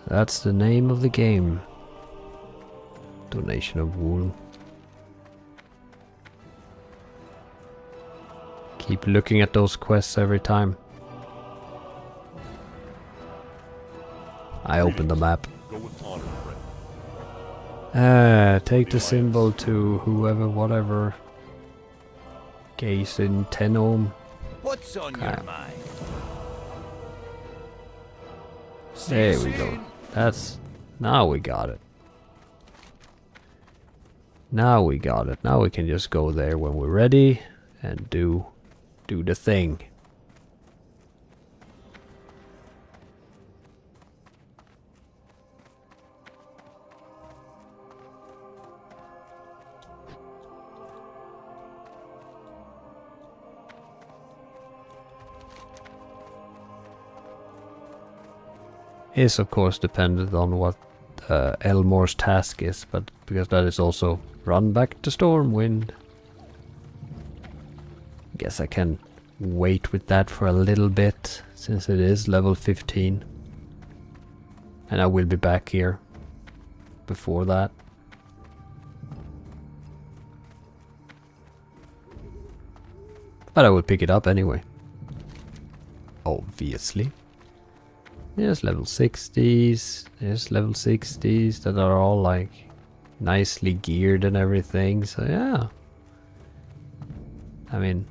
Speaker 1: That's the name of the game. Donation of wool. Keep looking at those quests every time. I open the map.
Speaker 6: Go with honor, friend.
Speaker 1: Take the symbol to whoever, whatever. Case in 10 ohm.
Speaker 4: What's on your mind?
Speaker 1: There we go. That's... Now we got it. Now we got it. Now we can just go there when we're ready and do the thing. Is of course dependent on what Elmore's task is, but because that is also run back to Stormwind. Guess I can wait with that for a little bit, since it is level 15. And I will be back here before that. But I will pick it up anyway. Obviously. There's level 60s, there's level 60s that are all like nicely geared and everything, so yeah. I mean,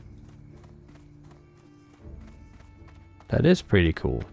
Speaker 1: that is pretty cool.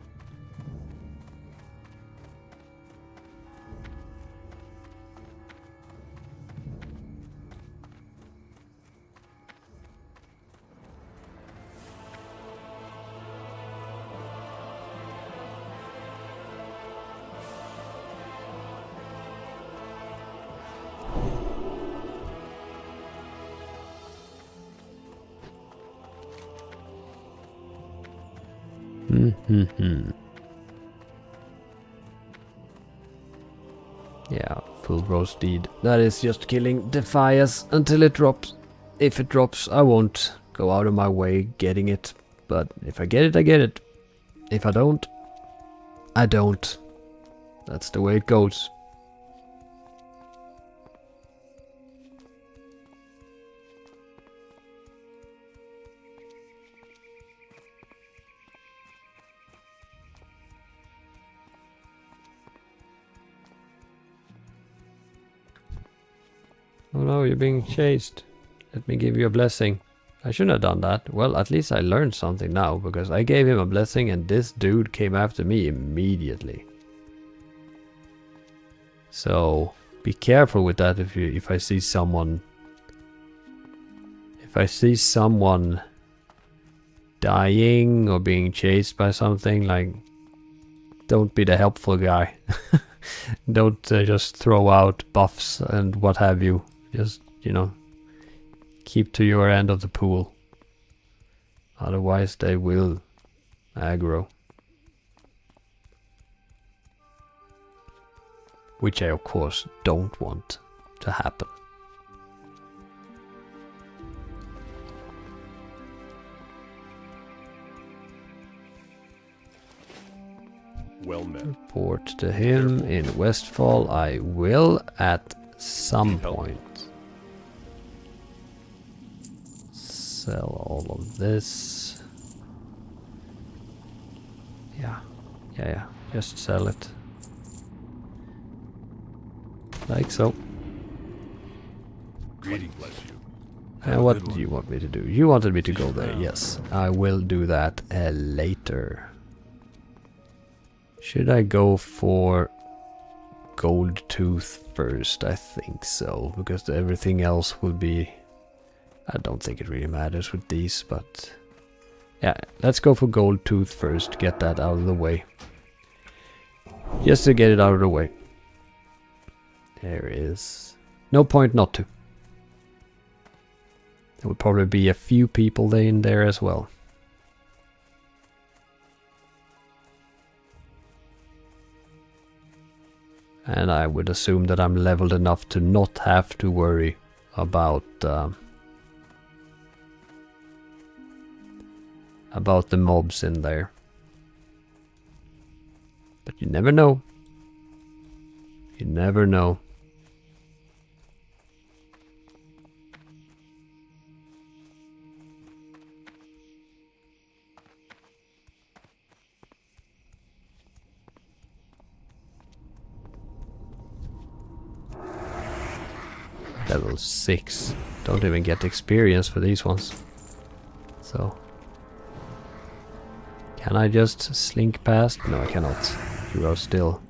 Speaker 1: Yeah, full roast deed. That is just killing Defias until it drops. If it drops, I won't go out of my way getting it. But if I get it, I get it. If I don't, I don't. That's the way it goes. Oh no, you're being chased. Let me give you a blessing. I shouldn't have done that. Well, at least I learned something now, because I gave him a blessing and this dude came after me immediately. So be careful with that if I see someone dying or being chased by something, like, don't be the helpful guy. Don't just throw out buffs and what have you. Just, you know, keep to your end of the pool. Otherwise they will aggro. Which I of course don't want to happen.
Speaker 6: Well met.
Speaker 1: Report to him in Westfall. I will at some point. Sell all of this. Yeah. Just sell it. Like so.
Speaker 6: Greetings, bless you.
Speaker 1: And what do you want me to do? You wanted me to go there. Yes, I will do that later. Should I go for gold tooth first? I think so, because everything else will be... I don't think it really matters with these, but... yeah, let's go for gold tooth first, get that out of the way. Just to get it out of the way. There is no point not to. There would probably be a few people in there as well. And I would assume that I'm leveled enough to not have to worry about the mobs in there. But you never know. You never know. Level 6. Don't even get experience for these ones. So... can I just slink past? No, I cannot. You are still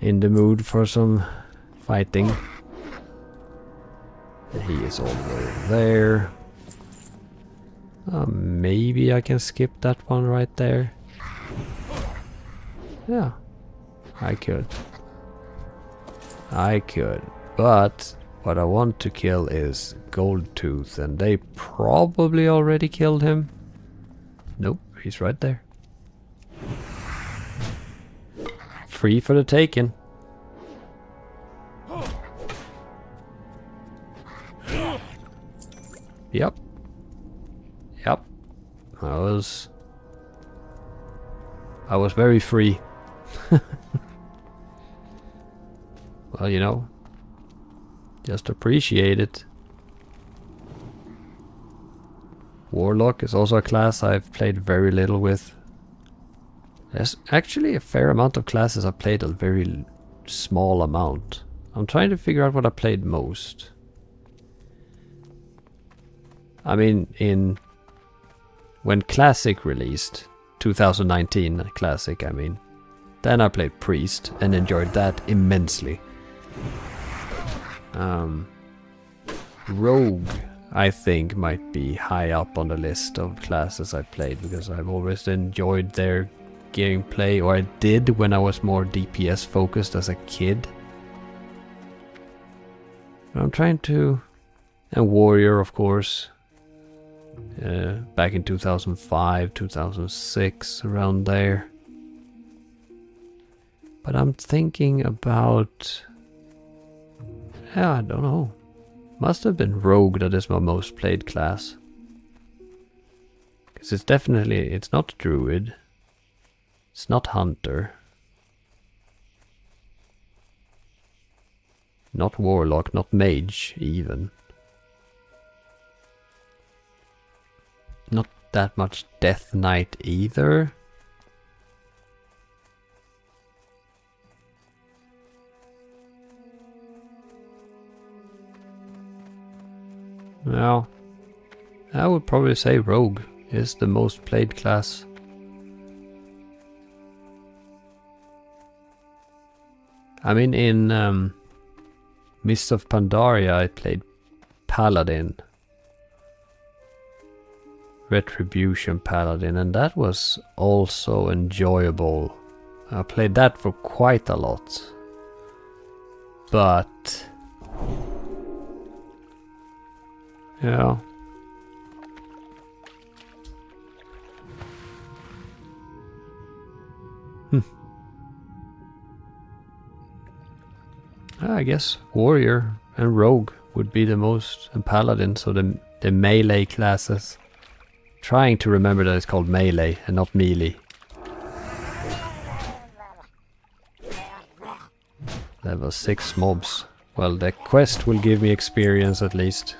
Speaker 1: in the mood for some fighting. He is all the way there. Maybe I can skip that one right there. Yeah, I could. I could. But what I want to kill is Gold Tooth, and they probably already killed him. Nope, he's right there. Free for the taking. Yep. Yep. I was very free. Well, you know, just appreciate it. Warlock is also a class I've played very little with. There's actually a fair amount of classes I've played a very small amount. I'm trying to figure out what I played most. I mean, when Classic released, 2019 Classic, I mean, then I played Priest and enjoyed that immensely. Rogue, I think, might be high up on the list of classes I played, because I've always enjoyed their gameplay, or I did when I was more DPS focused as a kid. But I'm trying to... and Warrior, of course. Back in 2005, 2006, around there. But I'm thinking about... yeah, I don't know. Must have been Rogue that is my most played class. Because it's definitely... it's not Druid. It's not Hunter. Not Warlock, not Mage, even. Not that much Death Knight either. Well, I would probably say Rogue is the most played class. I mean, in Mist of Pandaria I played Paladin. Retribution Paladin, and that was also enjoyable. I played that for quite a lot. But... yeah. I guess Warrior and Rogue would be the most, and Paladin, so the melee classes. Trying to remember that it's called melee and not melee. Level 6 mobs. Well, the quest will give me experience at least.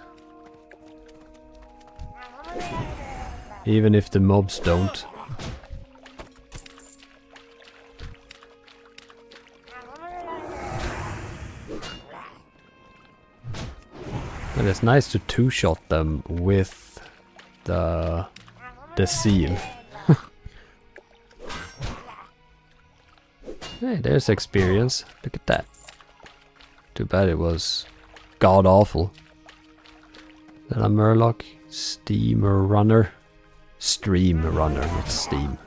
Speaker 1: Even if the mobs don't. And it's nice to two-shot them with the seal. Hey, there's experience. Look at that. Too bad it was god awful. Then a Murloc, Steamer Runner, Stream Runner, not Steam.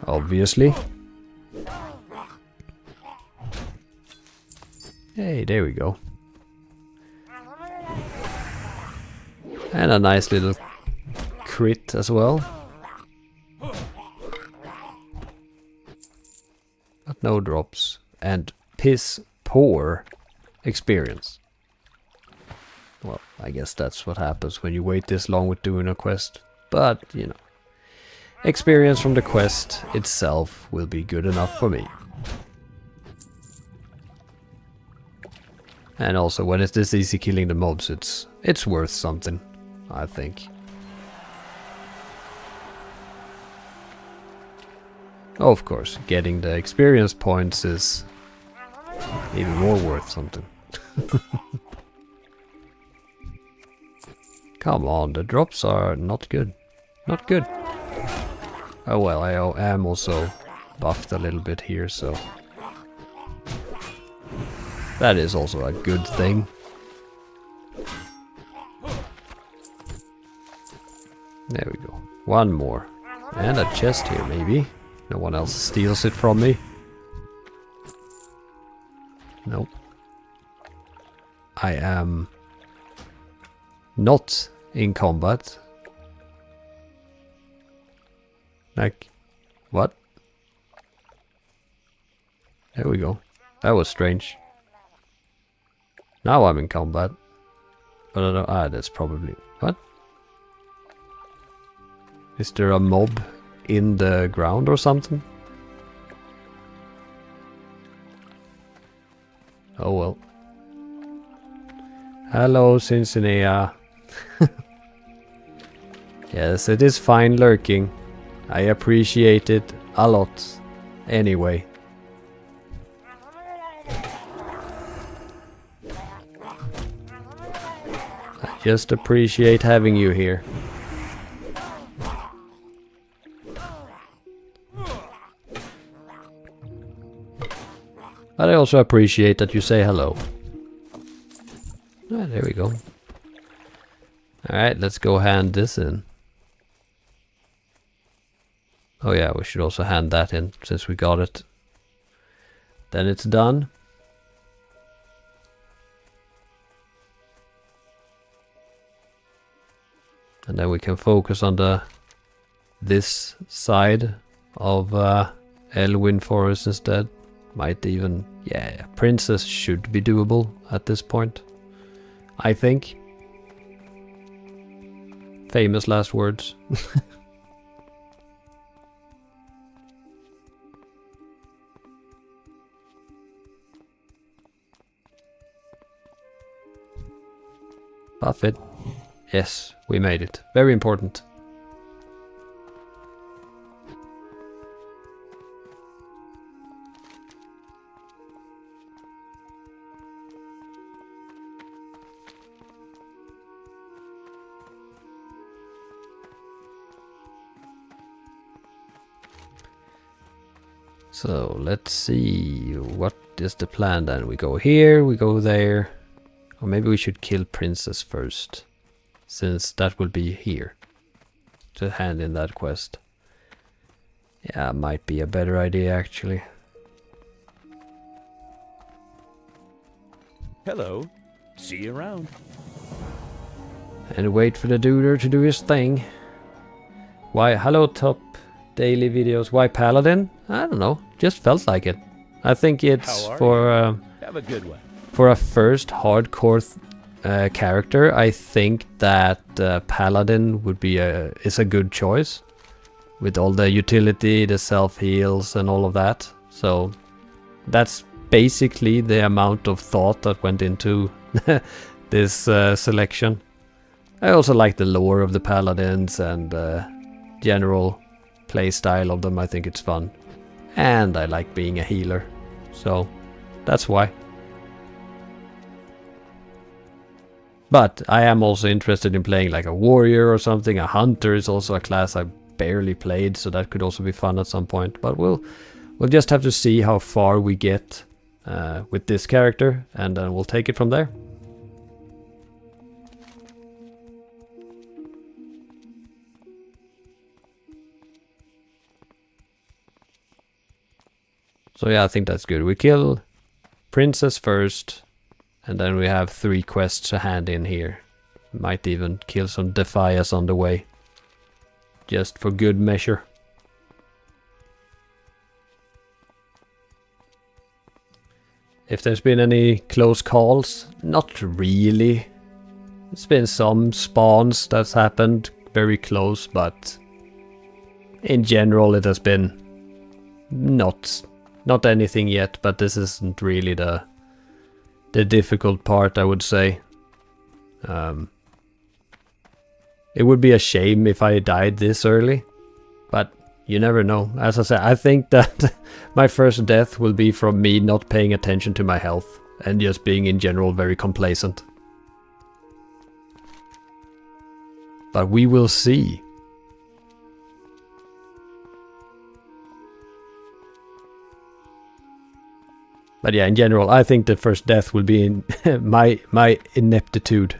Speaker 1: Obviously. Hey, there we go. And a nice little crit as well. But no drops. And piss poor experience. Well, I guess that's what happens when you wait this long with doing a quest. But, you know, experience from the quest itself will be good enough for me. And also, when it's this easy killing the mobs, it's worth something, I think. Oh, of course, getting the experience points is even more worth something. Come on, the drops are not good. Not good. Oh well, I am also buffed a little bit here, so that is also a good thing. There we go. One more. And a chest here, maybe. No one else steals it from me. Nope. I am not in combat. Like, what? There we go. That was strange. Now I'm in combat. But I don't, that's probably... What? Is there a mob in the ground or something? Oh well. Hello, Cincinnati. Yes, it is fine lurking. I appreciate it a lot. Anyway. I just appreciate having you here. But I also appreciate that you say hello. Ah, there we go. Alright, let's go hand this in. Oh yeah, we should also hand that in, since we got it. Then it's done. And then we can focus on this side of Elwyn Forest instead. Might even... yeah, Princess should be doable at this point. I think. Famous last words. Buff it. Yes, we made it. Very important. So let's see, what is the plan then? We go here, we go there. Or maybe we should kill Princess first, since that will be here to hand in that quest. Yeah, might be a better idea actually.
Speaker 4: Hello. See you around.
Speaker 1: And wait for the duder to do his thing. Why, hello top daily videos. Why Paladin? I don't know, just felt like it. I think it's for
Speaker 4: Have a good one.
Speaker 1: for a first hardcore character. I think that Paladin would be is a good choice with all the utility, the self heals, and all of that. So that's basically the amount of thought that went into this selection. I also like the lore of the Paladins and general playstyle of them. I think it's fun. And I like being a healer. So that's why. But I am also interested in playing like a warrior or something. A hunter is also a class I barely played, so that could also be fun at some point. But we'll we'll just have to see how far we get with this character, and then we'll take it from there. So yeah, I think that's good. We kill Princess first, and then we have 3 quests to hand in here. Might even kill some Defias on the way, just for good measure. If there's been any close calls, not really. There's been some spawns that's happened very close, but in general it has been not anything yet, but this isn't really the difficult part, I would say. It would be a shame if I died this early, but you never know. As I said, I think that my first death will be from me not paying attention to my health and just being in general very complacent. But we will see. But yeah, in general, I think the first death will be in my ineptitude.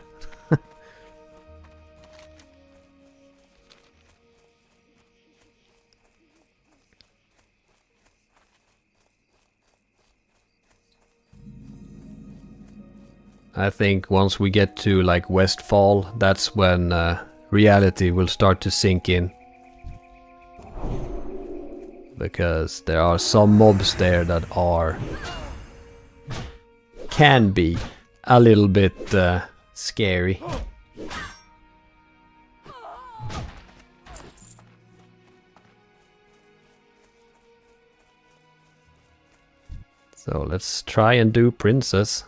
Speaker 1: I think once we get to like Westfall, that's when reality will start to sink in. Because there are some mobs there that can be a little bit scary. So let's try and do Princess.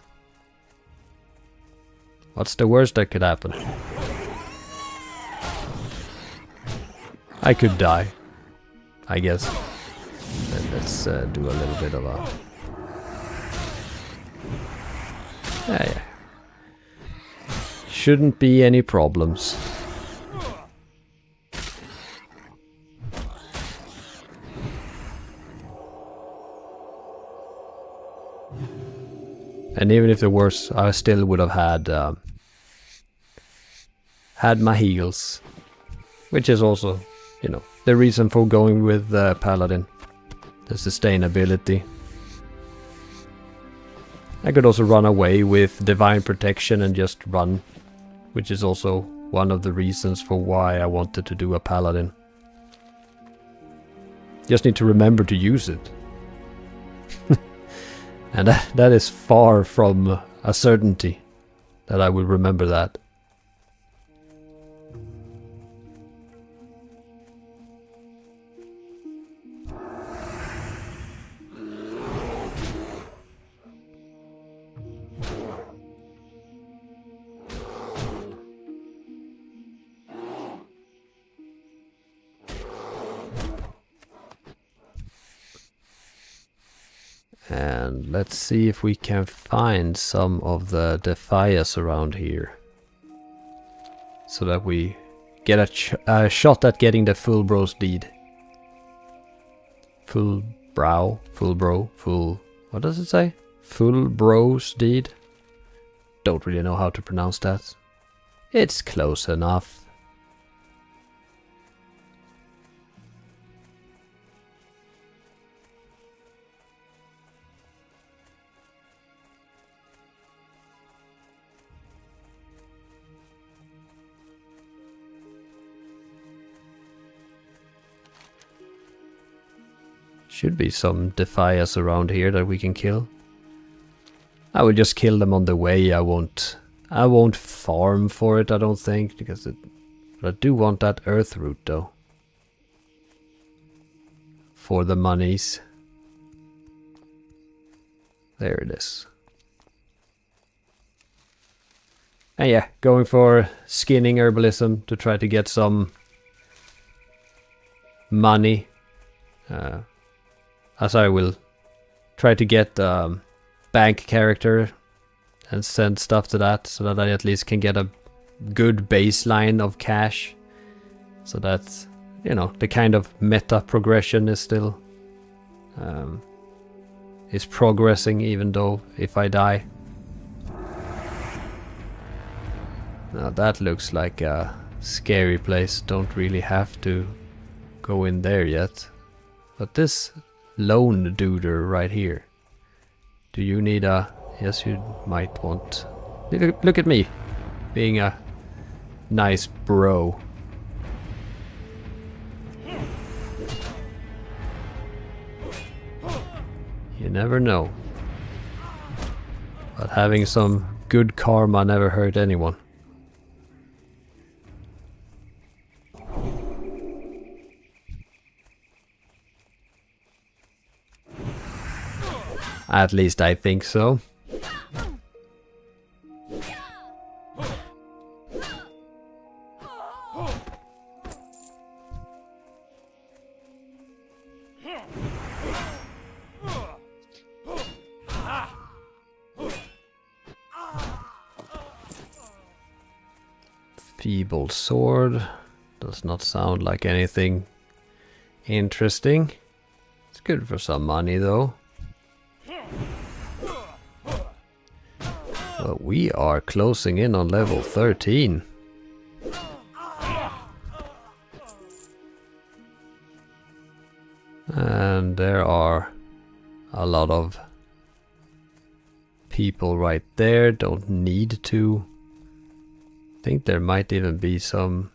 Speaker 1: What's the worst that could happen? I could die, I guess. Then let's do a little bit of a... yeah. Shouldn't be any problems. And even if there was, I still would have had my heals, which is also, you know, the reason for going with Paladin, the sustainability. I could also run away with Divine Protection and just run, which is also one of the reasons for why I wanted to do a Paladin. Just need to remember to use it. And that is far from a certainty that I will remember that. And let's see if we can find some of the Defias around here, so that we get a shot at getting the full bro's deed. Full bro, what does it say? Full bro's deed? Don't really know how to pronounce that. It's close enough. Should be some Defias around here that we can kill. I will just kill them on the way. I won't farm for it, I don't think, because but I do want that earth root though. For the monies. There it is. And yeah, going for skinning herbalism to try to get some money. As I will try to get bank character and send stuff to that, so that I at least can get a good baseline of cash. So that, you know, the kind of meta progression is still is progressing, even though if I die. Now that looks like a scary place. Don't really have to go in there yet. But this lone duder right here. Do you need a... Yes, you might want... Look at me. Being a nice bro. You never know. But having some good karma never hurt anyone. At least I think so. Feeble sword. Does not sound like anything interesting. It's good for some money though. Well, we are closing in on level 13. And there are a lot of people right there. Don't need to. I think there might even be some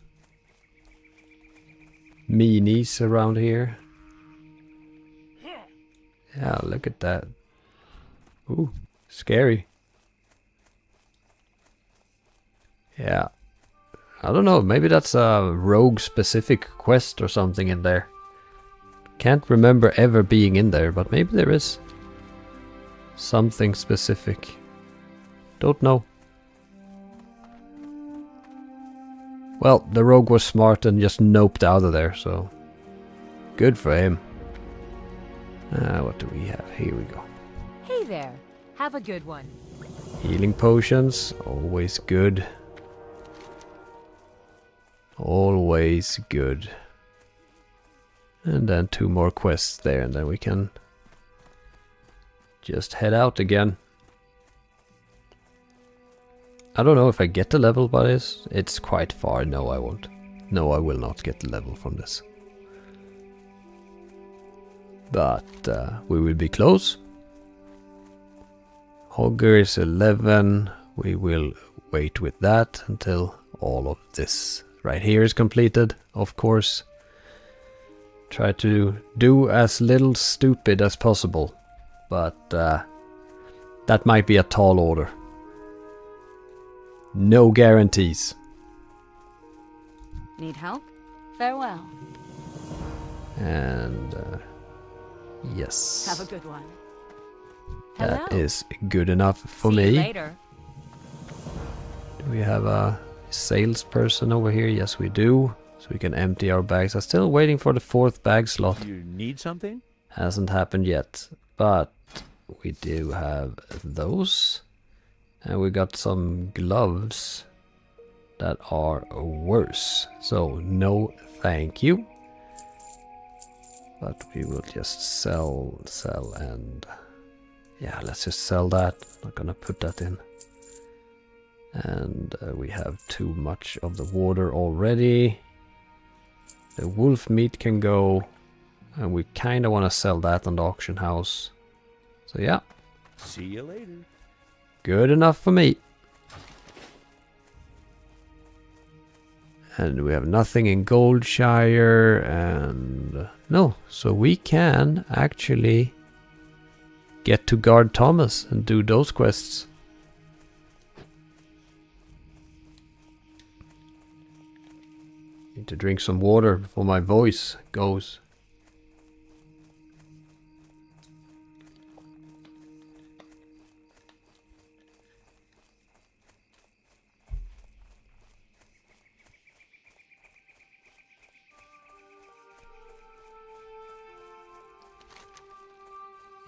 Speaker 1: meanies around here. Yeah, look at that. Ooh, scary. Yeah. I don't know, maybe that's a rogue specific quest or something in there. Can't remember ever being in there, but maybe there is something specific. Don't know. Well, the rogue was smart and just noped out of there, so good for him. What do we have? Here we go.
Speaker 3: Hey there. Have a good one.
Speaker 1: Healing potions, always good. Always good. And then 2 more quests there, and then we can just head out again. I don't know if I get the level by this. It's quite far. No, I won't. No, I will not get the level from this. But we will be close. Hogger is 11. We will wait with that until all of this right here is completed, of course. Try to do as little stupid as possible. But that might be a tall order. No guarantees.
Speaker 5: Need help? Farewell.
Speaker 1: And yes.
Speaker 5: Have a good one.
Speaker 1: That is good enough for
Speaker 3: See
Speaker 1: me.
Speaker 3: you later.
Speaker 1: Do we have a salesperson over here? Yes, we do. So we can empty our bags. I'm still waiting for the 4th bag slot.
Speaker 4: You need something?
Speaker 1: Hasn't happened yet. But we do have those. And we got some gloves that are worse. So no thank you. But we will just sell and... Yeah, let's just sell that. Not gonna put that in. And we have too much of the water already. The wolf meat can go. And we kind of want to sell that on the auction house. So yeah.
Speaker 4: See you later.
Speaker 1: Good enough for me. And we have nothing in Goldshire and... No, so we can actually get to guard Thomas and do those quests. Need to drink some water before my voice goes.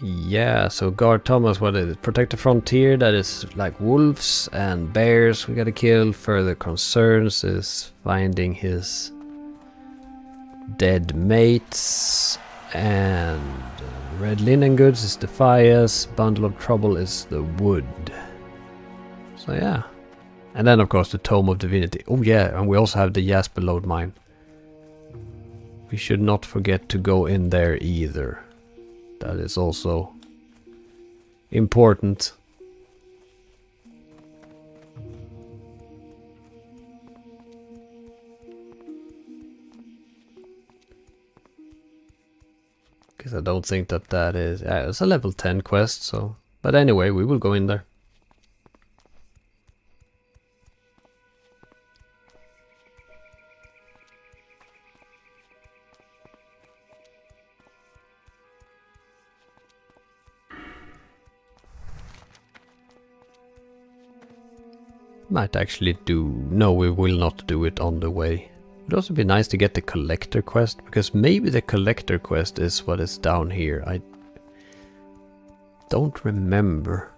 Speaker 1: Yeah, so guard Thomas, what is it? Protect the frontier, that is like wolves and bears we gotta kill. Further concerns is finding his dead mates. And red linen goods is the fires, bundle of trouble is the wood. So yeah. And then of course the Tome of Divinity. Oh yeah, and we also have the Jasper Lode Mine. We should not forget to go in there either. That is also important. Because I don't think that is... it's a level 10 quest, so... But anyway, we will go in there. Might actually do... No, we will not do it on the way. It would also be nice to get the collector quest, because maybe the collector quest is what is down here. I don't remember.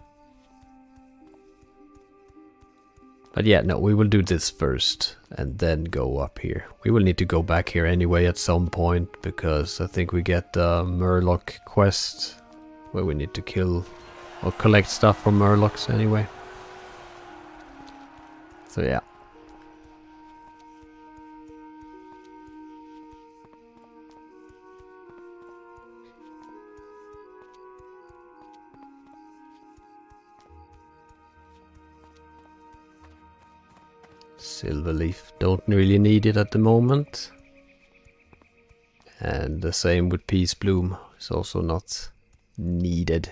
Speaker 1: But yeah, no, we will do this first and then go up here. We will need to go back here anyway at some point, because I think we get the Murloc quest where we need to kill or collect stuff from Murlocs anyway. So yeah. Silverleaf, don't really need it at the moment. And the same with Peace Bloom, it's also not needed.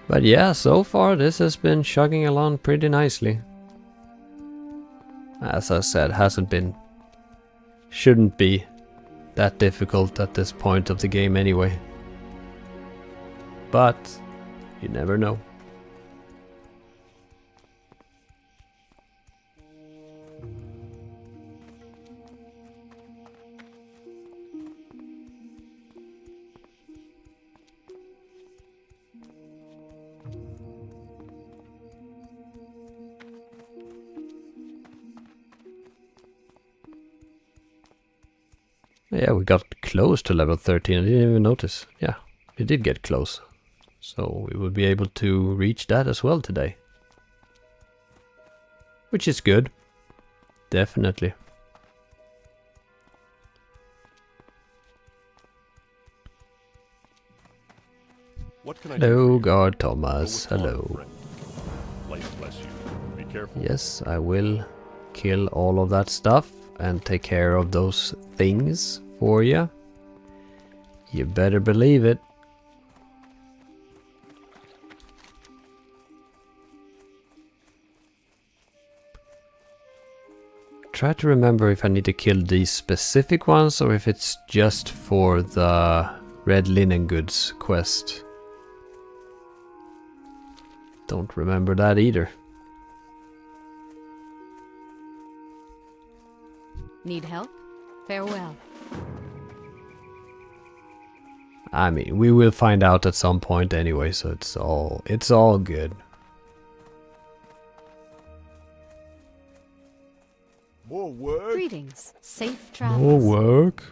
Speaker 1: But yeah, so far this has been chugging along pretty nicely. As I said, shouldn't be that difficult at this point of the game anyway. But you never know. Yeah, we got close to level 13, I didn't even notice. Yeah, we did get close. So we will be able to reach that as well today. Which is good. Definitely.
Speaker 6: What can I do?
Speaker 1: Hello,
Speaker 6: for you?
Speaker 1: Guard
Speaker 6: Go
Speaker 1: Thomas.
Speaker 6: with honor,
Speaker 1: Hello.
Speaker 6: friend. Life bless you. Be careful.
Speaker 1: Yes, I will kill all of that stuff and take care of those things for you. You better believe it. Try to remember if I need to kill these specific ones or if it's just for the Red Linen Goods quest. Don't remember that either.
Speaker 5: Need help? Farewell.
Speaker 1: I mean, we will find out at some point anyway, so it's all good.
Speaker 2: More work?
Speaker 5: Greetings. Safe
Speaker 1: More
Speaker 5: travels.
Speaker 1: work.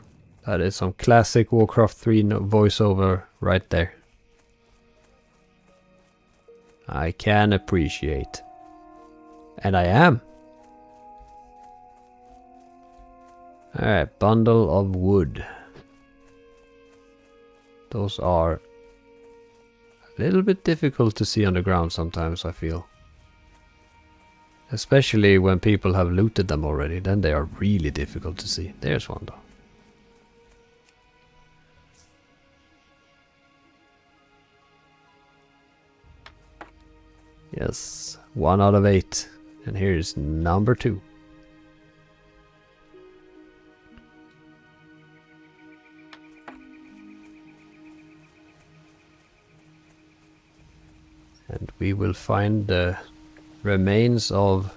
Speaker 1: That is some classic Warcraft 3 voiceover right there. I can appreciate. And I am. Alright, bundle of wood. Those are a little bit difficult to see on the ground sometimes, I feel. Especially when people have looted them already, then they are really difficult to see. There's one though. Yes, 1 out of 8. And here's number 2. And we will find the remains of...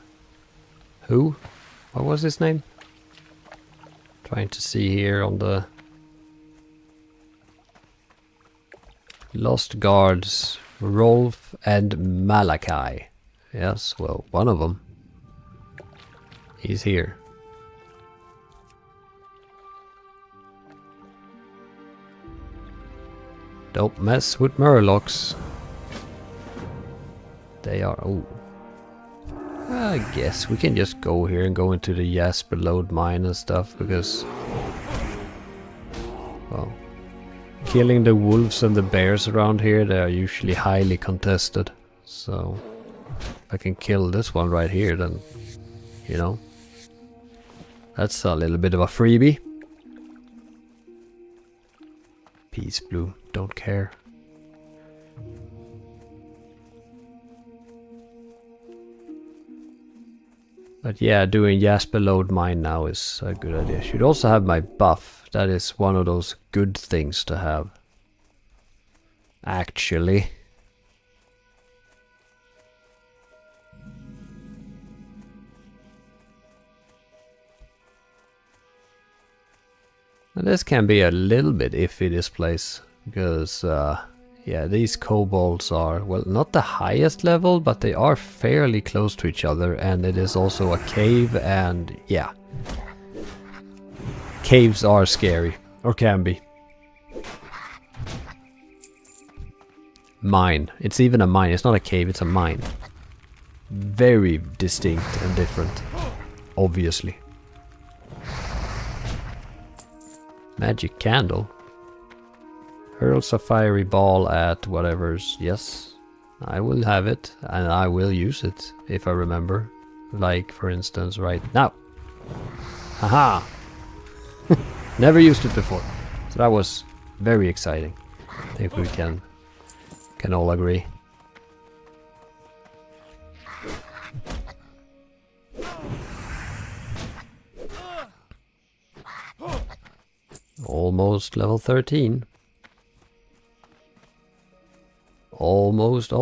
Speaker 1: who? What was his name? Trying to see here on the... Lost guards, Rolf and Malachi. Yes, well, one of them. He's here. Don't mess with Murlocs. They are... oh. I guess we can just go here and go into the Jasper Lode mine and stuff, because... well... killing the wolves and the bears around here, they are usually highly contested. So... if I can kill this one right here, then... you know... that's a little bit of a freebie. Peace blue, don't care. But yeah, doing Jasper Lode mine now is a good idea. Should also have my buff. That is one of those good things to have. Actually. And this can be a little bit iffy, this place, because yeah, these kobolds are, well, not the highest level, but they are fairly close to each other, and it is also a cave, and yeah. Caves are scary, or can be. Mine. It's even a mine. It's not a cave, it's a mine. Very distinct and different, obviously. Magic candle. Hurls a fiery ball at whatever's... yes, I will have it, and I will use it, if I remember. Like, for instance, right now. Haha! Never used it before. So that was very exciting. I think we can all agree. Almost level 13. Almost.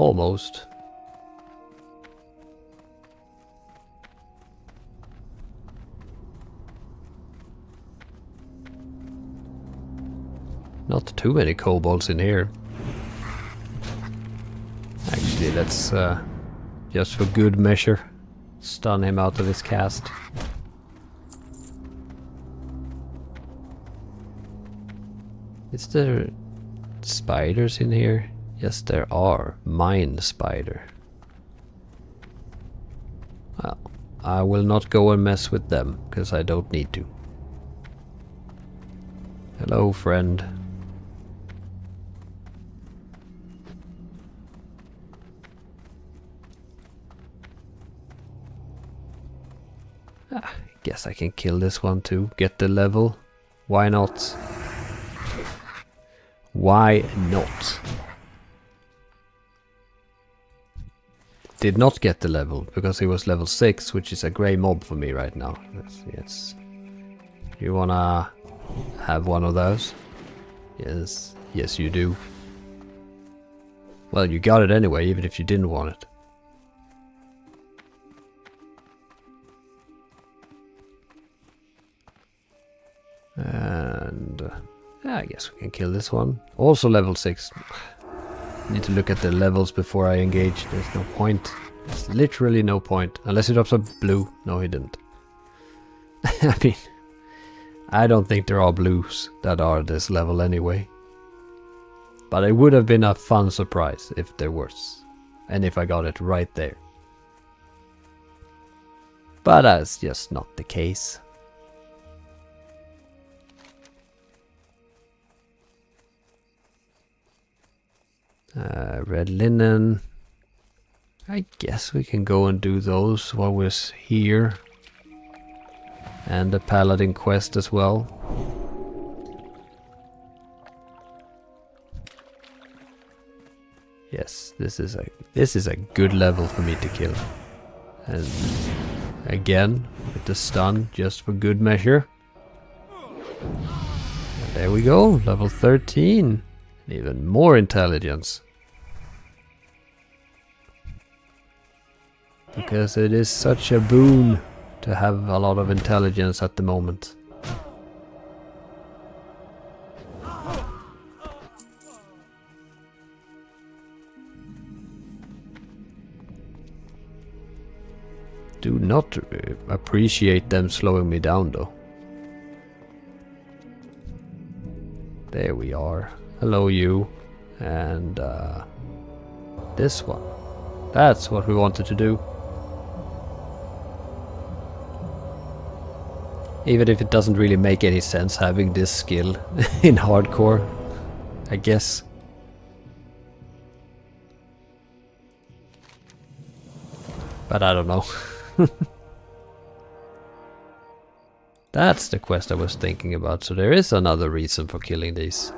Speaker 1: Not too many kobolds in here. Actually, let's, just for good measure, stun him out of his cast. Is there spiders in here? Yes, there are. Mine spider. Well, I will not go and mess with them, because I don't need to. Hello, friend. Guess I can kill this one too. Get the level. Why not? Why not? Did not get the level because he was level 6, which is a grey mob for me right now. Yes. You wanna have one of those? Yes. Yes, you do. Well, you got it anyway, even if you didn't want it. And yeah, I guess we can kill this one. Also level 6. Need to look at the levels before I engage. There's no point. There's literally no point. Unless he drops a blue. No, he didn't. I mean, I don't think there are blues that are this level anyway. But it would have been a fun surprise if there was. And if I got it right there. But that's just not the case. Red linen. I guess we can go and do those while we're here. And the Paladin quest as well. Yes, this is a good level for me to kill. And again, with the stun, just for good measure. And there we go, level 13. Even more intelligence. Because it is such a boon to have a lot of intelligence at the moment. do not appreciate them slowing me down though. There we are. Hello you. And this one. That's what we wanted to do. Even if it doesn't really make any sense having this skill in hardcore, I guess. But I don't know. That's the quest I was thinking about, so there is another reason for killing these.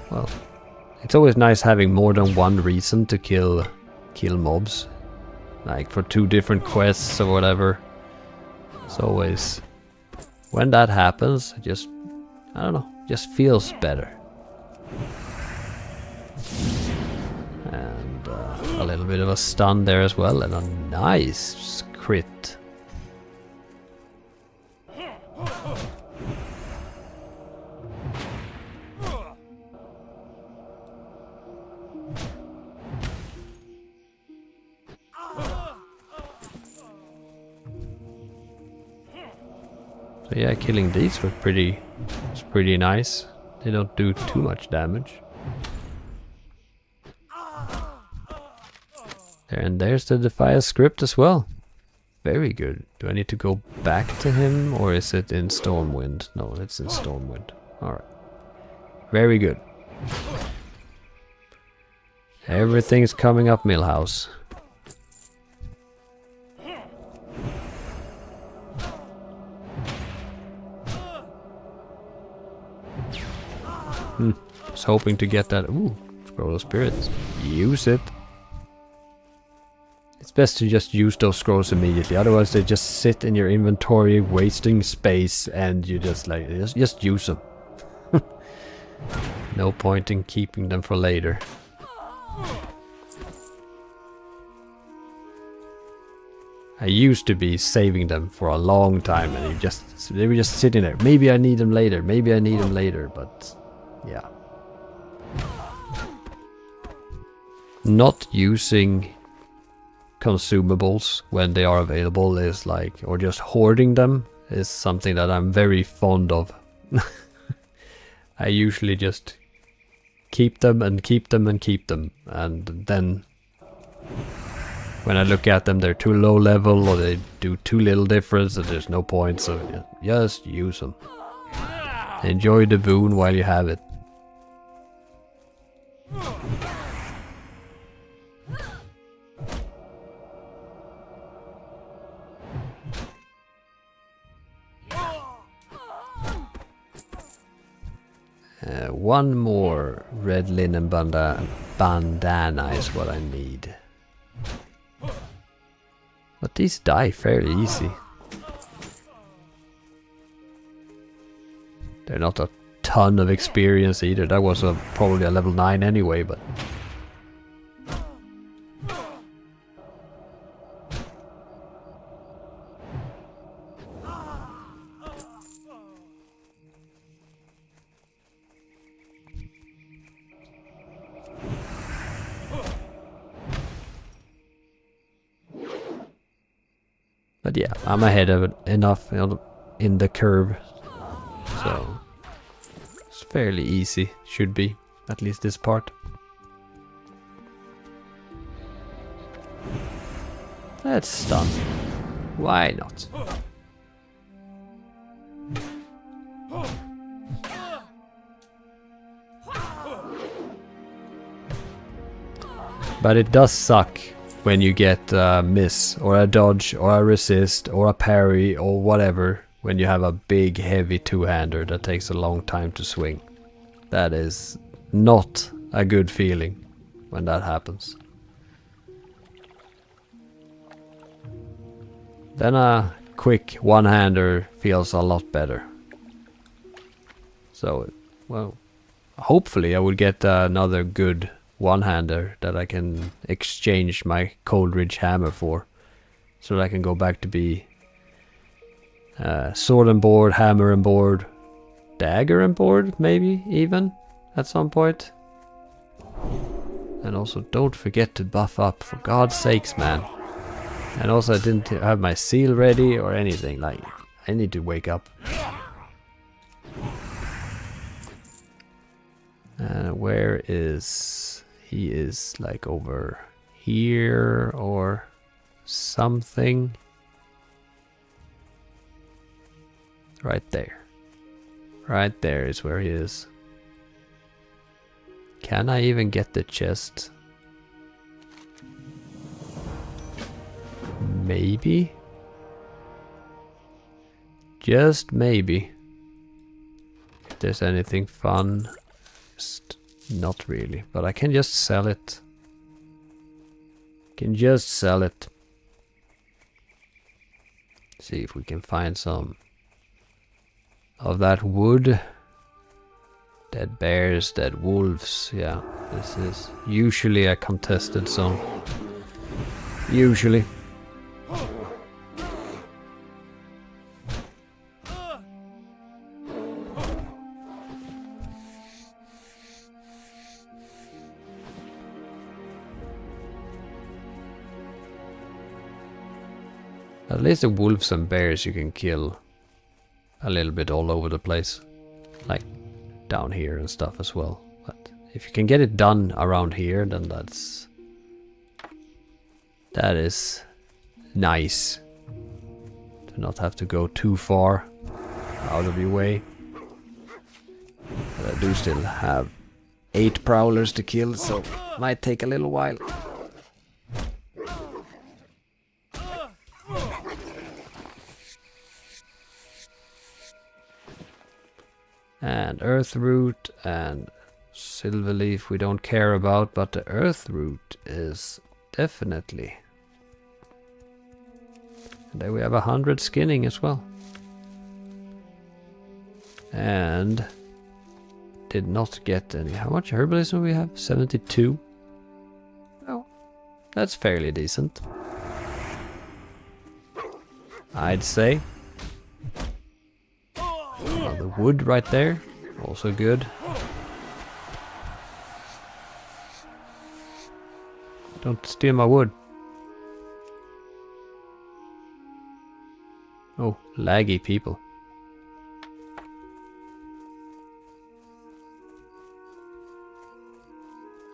Speaker 1: Well, it's always nice having more than one reason to kill mobs. Like for 2 different quests or whatever. It's always... when that happens, it just... I don't know, just feels better. And a little bit of a stun there as well, and a nice crit. So yeah, killing these was pretty nice. They don't do too much damage. And there's the Defias script as well. Very good. Do I need to go back to him or is it in Stormwind? No, it's in Stormwind. Alright. Very good. Everything's coming up Millhouse. Was hoping to get that. Ooh, Scroll of Spirits. Use it. It's best to just use those scrolls immediately, otherwise they just sit in your inventory wasting space and you just like, just use them. No point in keeping them for later. I used to be saving them for a long time and they were just sitting there. Maybe I need them later, maybe I need them later, but yeah. Not using consumables when they are available is like, or just hoarding them is something that I'm very fond of. I usually just keep them and keep them and keep them, and then when I look at them they're too low level or they do too little difference and there's no point, so just use them. Enjoy the boon while you have it. One more red linen bandana is what I need. But these die fairly easy. They're not a ton of experience either. That was probably a level 9 anyway, but... But yeah, I'm ahead of it enough in the curve, so it's fairly easy, should be, at least this part. Let's stun. Why not? But it does suck when you get a miss, or a dodge, or a resist, or a parry, or whatever, when you have a big heavy two-hander that takes a long time to swing. That is not a good feeling when that happens. Then a quick one-hander feels a lot better. So, well, hopefully I would get another good one-hander that I can exchange my Coldridge hammer for, so that I can go back to be sword and board, hammer and board, dagger and board, maybe even at some point. And also don't forget to buff up, for God's sakes, man. And also I didn't have my seal ready or anything, like, I need to wake up. Where is... He is like over here or something. Right there. Right there is where he is. Can I even get the chest? Maybe? Just maybe. If there's anything fun. Just not really. But I can just sell it. Can just sell it. See if we can find some of that wood. Dead bears, dead wolves. Yeah, this is usually a contested zone. Usually. At least the wolves and bears you can kill a little bit all over the place. Like down here and stuff as well. But if you can get it done around here, then that is nice. To not have to go too far out of your way. But I do still have 8 prowlers to kill, so might take a little while. And earth root and silver leaf we don't care about, but the earth root is definitely. And there we have 100 skinning as well. And did not get any. How much herbalism do we have? 72. Oh, that's fairly decent, I'd say. The wood right there, also good. Don't steal my wood. Oh, laggy people.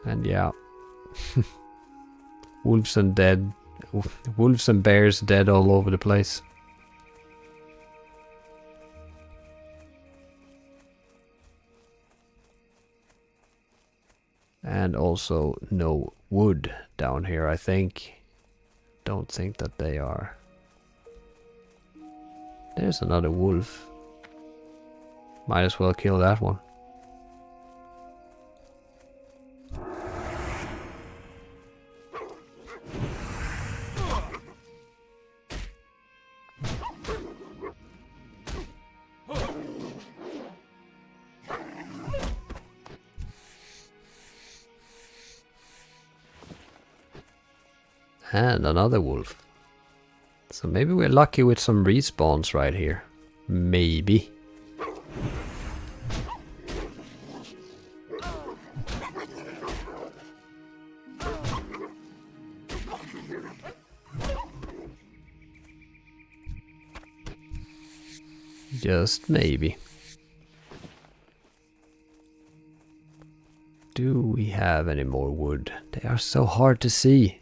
Speaker 1: And yeah. Wolves and bears dead all over the place. And also no wood down here, I think. Don't think that they are. There's another wolf. Might as well kill that one. And another wolf. So maybe we're lucky with some respawns right here. Maybe. Just maybe. Do we have any more wood? They are so hard to see.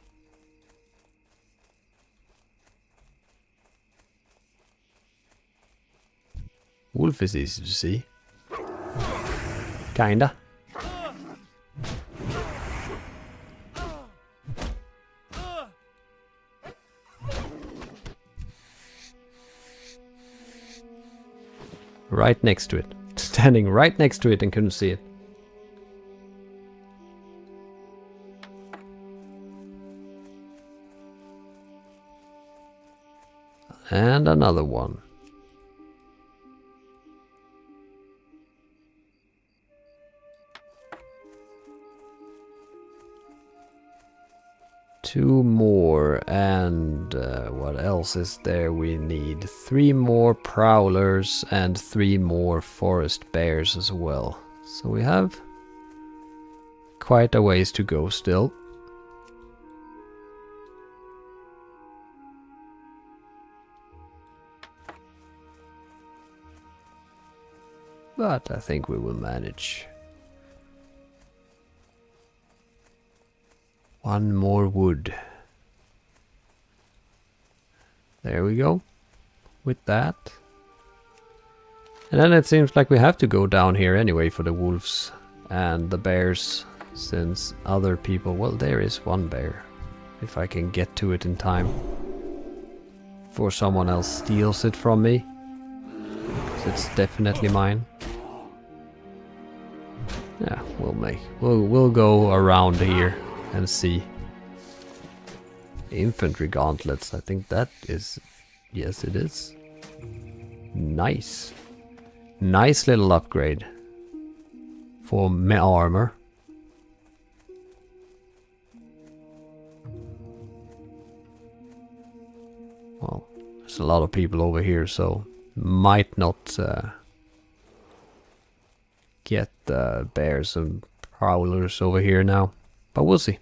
Speaker 1: Wolf is easy to see. Kinda. Right next to it. Standing right next to it and couldn't see it. And another one. Two more, and what else is there? We need 3 more prowlers and 3 more forest bears as well. So we have quite a ways to go still. But I think we will manage. One more wood. There we go. With that. And then it seems like we have to go down here anyway for the wolves and the bears, since other people... Well, there is one bear. If I can get to it in time. Before someone else steals it from me. It's definitely mine. Yeah, we'll go around here and see. Infantry gauntlets, I think that is... Yes, it is. Nice. Nice little upgrade. For my armor. Well, there's a lot of people over here, so... Might not... get bears and prowlers over here now. But we'll see.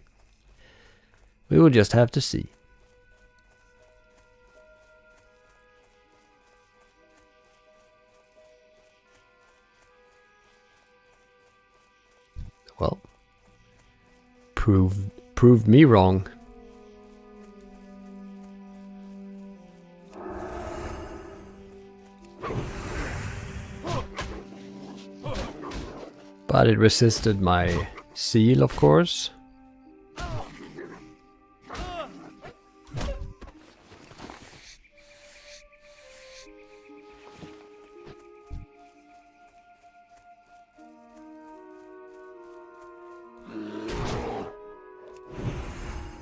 Speaker 1: We will just have to see. Well, proved me wrong. But it resisted my seal, of course.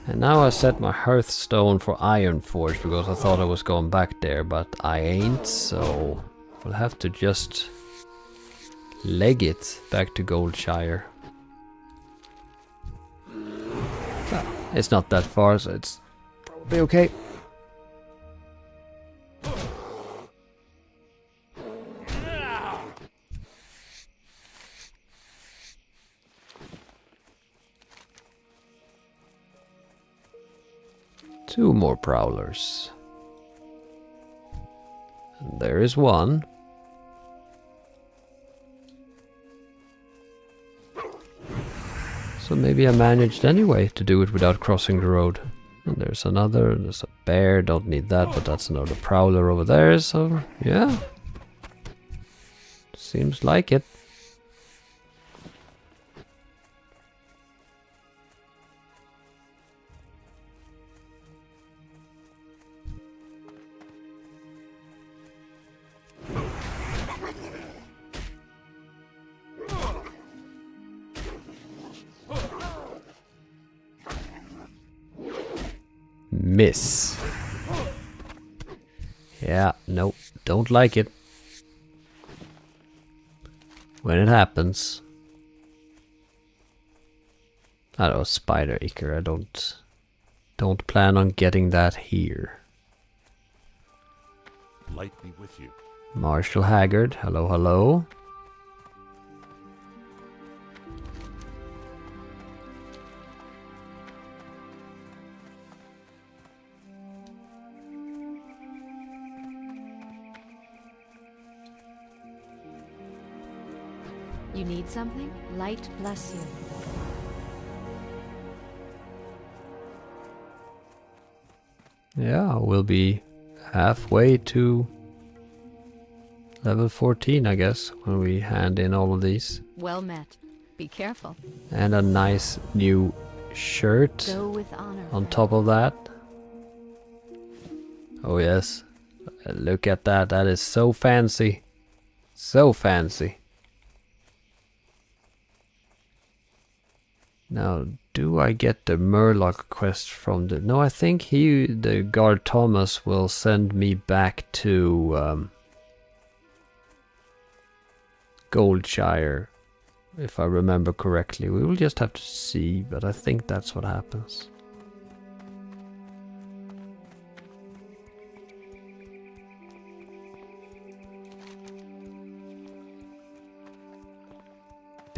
Speaker 1: And now I set my hearthstone for Iron Forge because I thought I was going back there, but I ain't, so we'll have to just leg it back to Goldshire. Well, it's not that far, so it's probably okay. Two more prowlers. And there is one. So maybe I managed anyway to do it without crossing the road. And there's another, there's a bear, don't need that, but that's another prowler over there, so yeah. Seems like it. Miss. Yeah, nope, don't like it. When it happens. I don't know, spider ichor, I don't plan on getting that here.
Speaker 6: Light be with you.
Speaker 1: Marshal Haggard, hello, hello.
Speaker 5: You need something? Light bless you.
Speaker 1: Yeah, we'll be halfway to level 14, I guess, when we hand in all of these.
Speaker 5: Well met. Be careful.
Speaker 1: And a nice new shirt
Speaker 5: Go with honor.
Speaker 1: on top of that. Oh yes, look at that, that is so fancy. So fancy. Now, do I get the Murloc quest from the... No, I think the guard Thomas will send me back to Goldshire, if I remember correctly. We will just have to see, but I think that's what happens.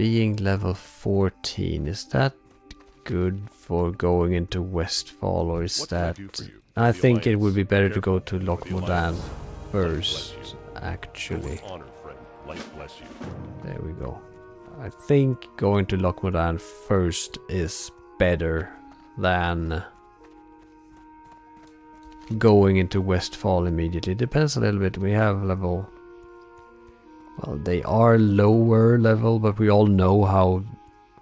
Speaker 1: being level 14, is that good for going into Westfall, or is
Speaker 6: What can I
Speaker 1: that...
Speaker 6: do for you?
Speaker 1: I
Speaker 6: The
Speaker 1: think it would be
Speaker 6: Alliance.
Speaker 1: better to
Speaker 6: Careful.
Speaker 1: go to
Speaker 6: For
Speaker 1: Loch
Speaker 6: the
Speaker 1: Modan
Speaker 6: Alliance.
Speaker 1: first,
Speaker 6: Bless you.
Speaker 1: actually.
Speaker 6: Go with honor, friend. Light bless you.
Speaker 1: There we go. I think going to Loch Modan first is better than going into Westfall immediately. Depends a little bit. We have level... Well, they are lower level, but we all know how,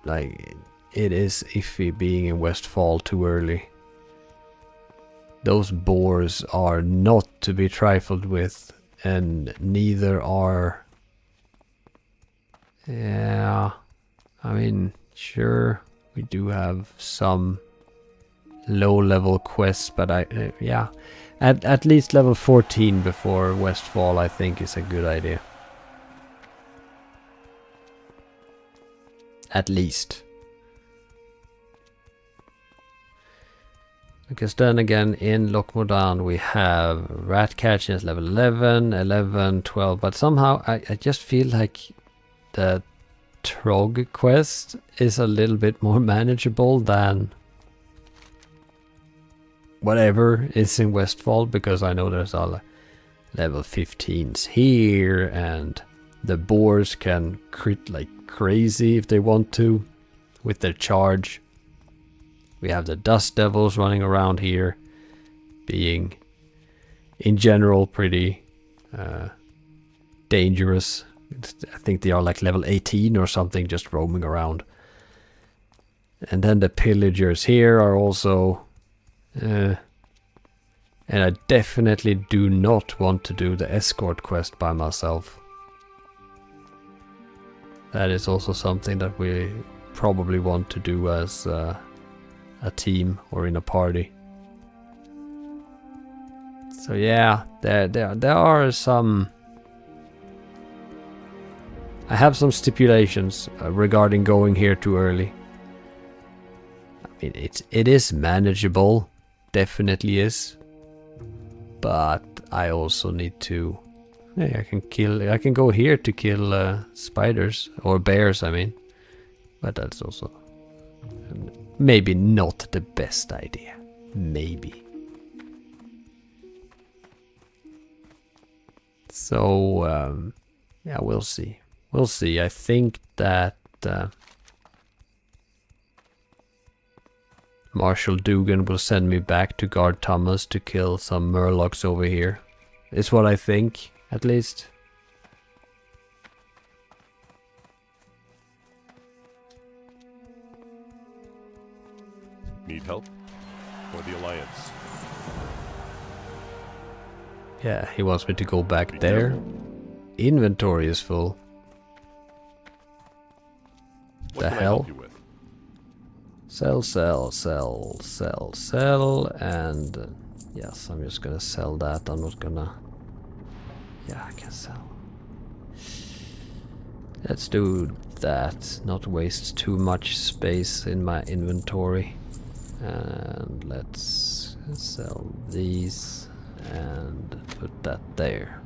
Speaker 1: like, it is iffy being in Westfall too early. Those boars are not to be trifled with, and neither are... Yeah, I mean, sure, we do have some low-level quests, but yeah, at least level 14 before Westfall, I think, is a good idea. At least. Because then again, in Loch Modan we have rat catching as level 11, 11, 12, but somehow I just feel like the Trog quest is a little bit more manageable than whatever is in Westfall, because I know there's all level 15s here, and the boars can crit like crazy if they want to with their charge. We have the dust devils running around here, being in general pretty dangerous. I think they are like level 18 or something, just roaming around. And then the pillagers here are also... and I definitely do not want to do the escort quest by myself. That is also something that we probably want to do as a team or in a party. So yeah, there are some... I have some stipulations regarding going here too early. I mean, it is manageable, definitely is. But I also need to... Hey, I can go here to kill spiders, or bears, I mean. But that's also maybe not the best idea. Maybe. So, yeah, we'll see. We'll see. I think that Marshal Dugan will send me back to guard Thomas to kill some murlocs over here. Is what I think, at least.
Speaker 6: Need help? For the Alliance.
Speaker 1: Yeah, he wants me to go back
Speaker 6: Be
Speaker 1: there.
Speaker 6: careful.
Speaker 1: Inventory is full.
Speaker 6: What
Speaker 1: The
Speaker 6: can I
Speaker 1: hell?
Speaker 6: help you with?
Speaker 1: Sell, sell, sell, sell, sell, and yes, I'm just gonna sell that. I'm not gonna... Yeah, I can sell. Let's do that. Not waste too much space in my inventory. And let's sell these and put that there.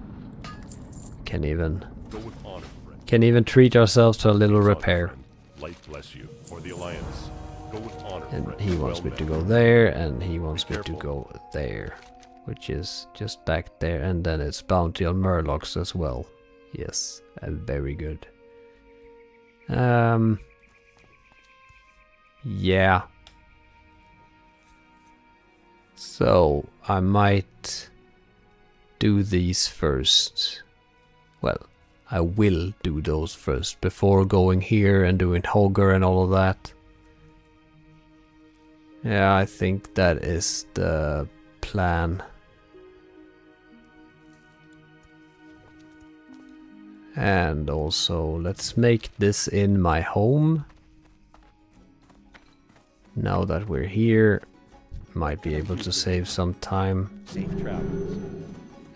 Speaker 1: Can even
Speaker 6: Go with honor, friend.
Speaker 1: Can even treat ourselves to a little
Speaker 6: Honor,
Speaker 1: repair.
Speaker 6: friend. Light bless you. For the Alliance. Go with honor,
Speaker 1: And
Speaker 6: friend.
Speaker 1: he wants
Speaker 6: Well
Speaker 1: me to
Speaker 6: met.
Speaker 1: go there, and he wants
Speaker 6: Be
Speaker 1: me to
Speaker 6: careful.
Speaker 1: go there. Which is just back there, and then it's bounty on murlocs as well. Yes, very good. Yeah. So, I might do these first. Well, I will do those first before going here and doing Hogger and all of that. Yeah, I think that is the plan. And also, let's make this in my home. Now that we're here, might be able to save some time.
Speaker 4: Safe travels.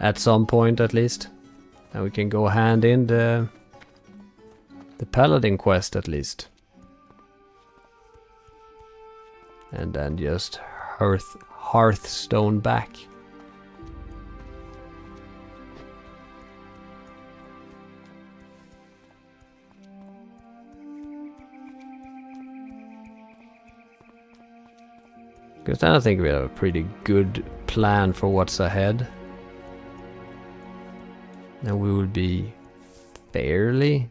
Speaker 1: At some point, at least. And we can go hand in the Paladin quest, at least. And then just Hearthstone back. Because then I think we have a pretty good plan for what's ahead. And we will be fairly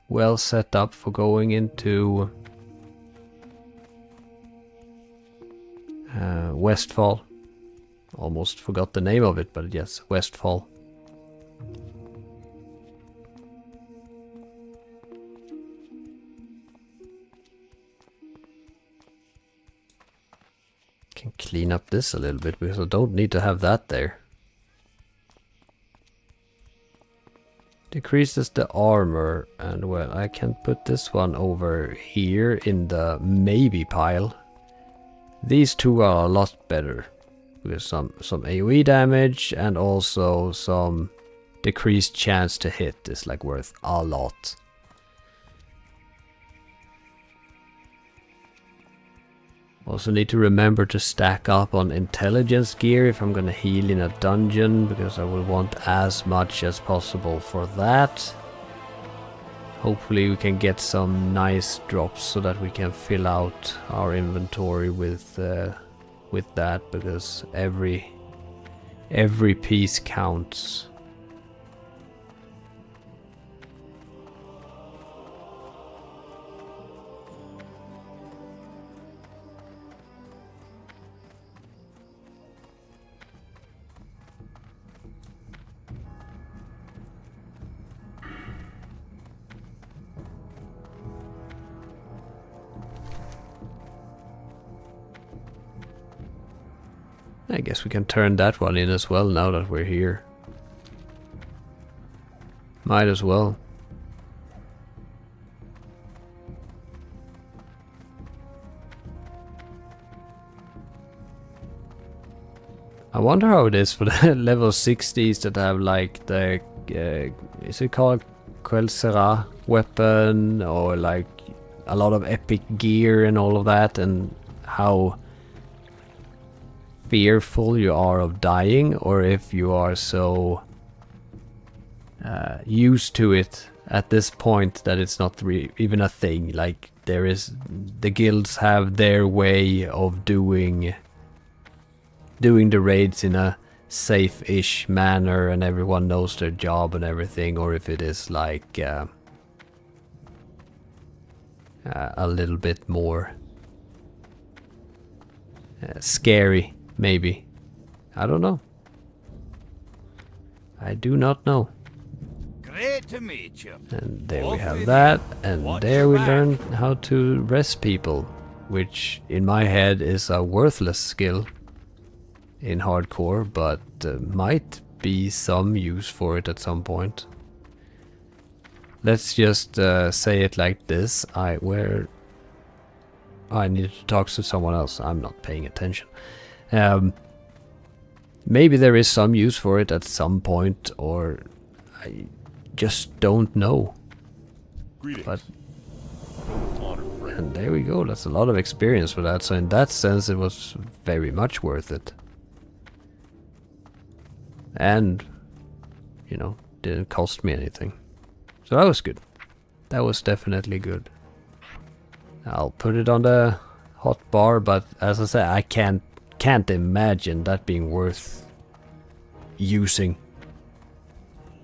Speaker 1: well set up for going into Westfall. Almost forgot the name of it, but yes, Westfall. Can clean up this a little bit because I don't need to have that there. Decreases the armor, and well, I can put this one over here in the maybe pile. These two are a lot better with some AoE damage and also some decreased chance to hit is like worth a lot. Also need to remember to stack up on intelligence gear if I'm gonna heal in a dungeon, because I will want as much as possible for that. Hopefully we can get some nice drops so that we can fill out our inventory with that, because every piece counts. I guess we can turn that one in as well now that we're here. Might as well. I wonder how it is for the level 60s that have like the is it called Quelsera weapon, or like a lot of epic gear and all of that, and how fearful you are of dying, or if you are so used to it at this point that it's not even a thing. Like the guilds have their way of doing the raids in a safe-ish manner and everyone knows their job and everything, or if it is like a little bit more scary. Maybe. I don't know. I do not know.
Speaker 2: Great to meet you.
Speaker 1: And there we
Speaker 2: Off
Speaker 1: have
Speaker 2: with
Speaker 1: that.
Speaker 2: you.
Speaker 1: And
Speaker 2: Watch
Speaker 1: there
Speaker 2: your
Speaker 1: we
Speaker 2: back.
Speaker 1: learn how to rest people, which in my head is a worthless skill in hardcore, but might be some use for it at some point. Let's just say it like this. I need to talk to someone else. I'm not paying attention. Maybe there is some use for it at some point, or I just don't know.
Speaker 6: Greetings.
Speaker 1: But
Speaker 6: Go with honor, friend.
Speaker 1: and there we go. That's a lot of experience for that. So in that sense, it was very much worth it. And you know, didn't cost me anything. So that was good. That was definitely good. I'll put it on the hot bar, but as I said, I can't imagine that being worth using.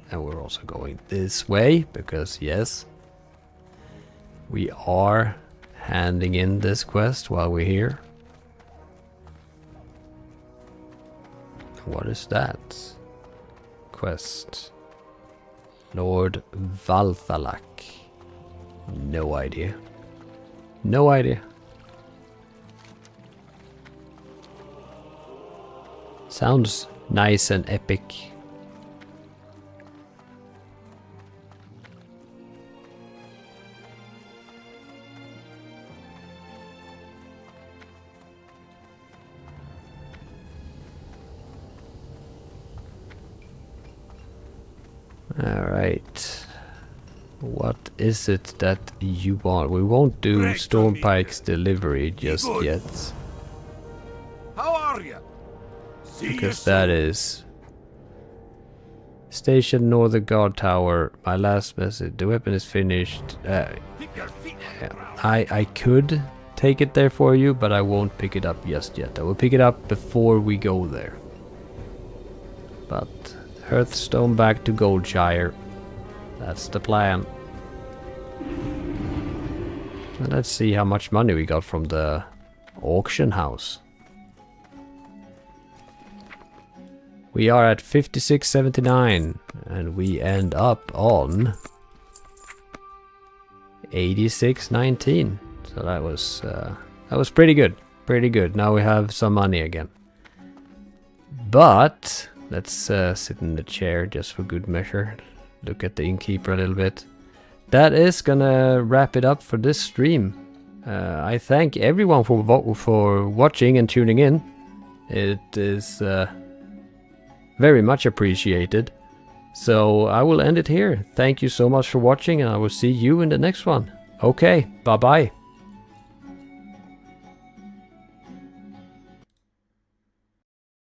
Speaker 1: And we're also going this way because yes, we are handing in this quest while we're here. What is that? Quest. Lord Valthalak. No idea. No idea. Sounds nice and epic. Alright. What is it that you want? We won't do
Speaker 2: Great to meet
Speaker 1: Stormpike's
Speaker 2: you.
Speaker 1: delivery just
Speaker 2: good.
Speaker 1: yet.
Speaker 2: How are you? See you
Speaker 1: Because
Speaker 2: soon.
Speaker 1: that is Station Northern Guard Tower. My last message. The weapon is finished.
Speaker 2: Keep your feet on the ground.
Speaker 1: I could take it there for you, but I won't pick it up just yet. I will pick it up before we go there. But Hearthstone back to Goldshire. That's the plan. And let's see how much money we got from the auction house. We are at 56.79 and we end up on 86.19. So that was pretty good. Pretty good. Now we have some money again. But let's sit in the chair just for good measure. Look at the innkeeper a little bit. That is gonna wrap it up for this stream. I thank everyone for watching and tuning in. It is very much appreciated. So I will end it here. Thank you so much for watching, and I will see you in the next one. Okay, bye bye.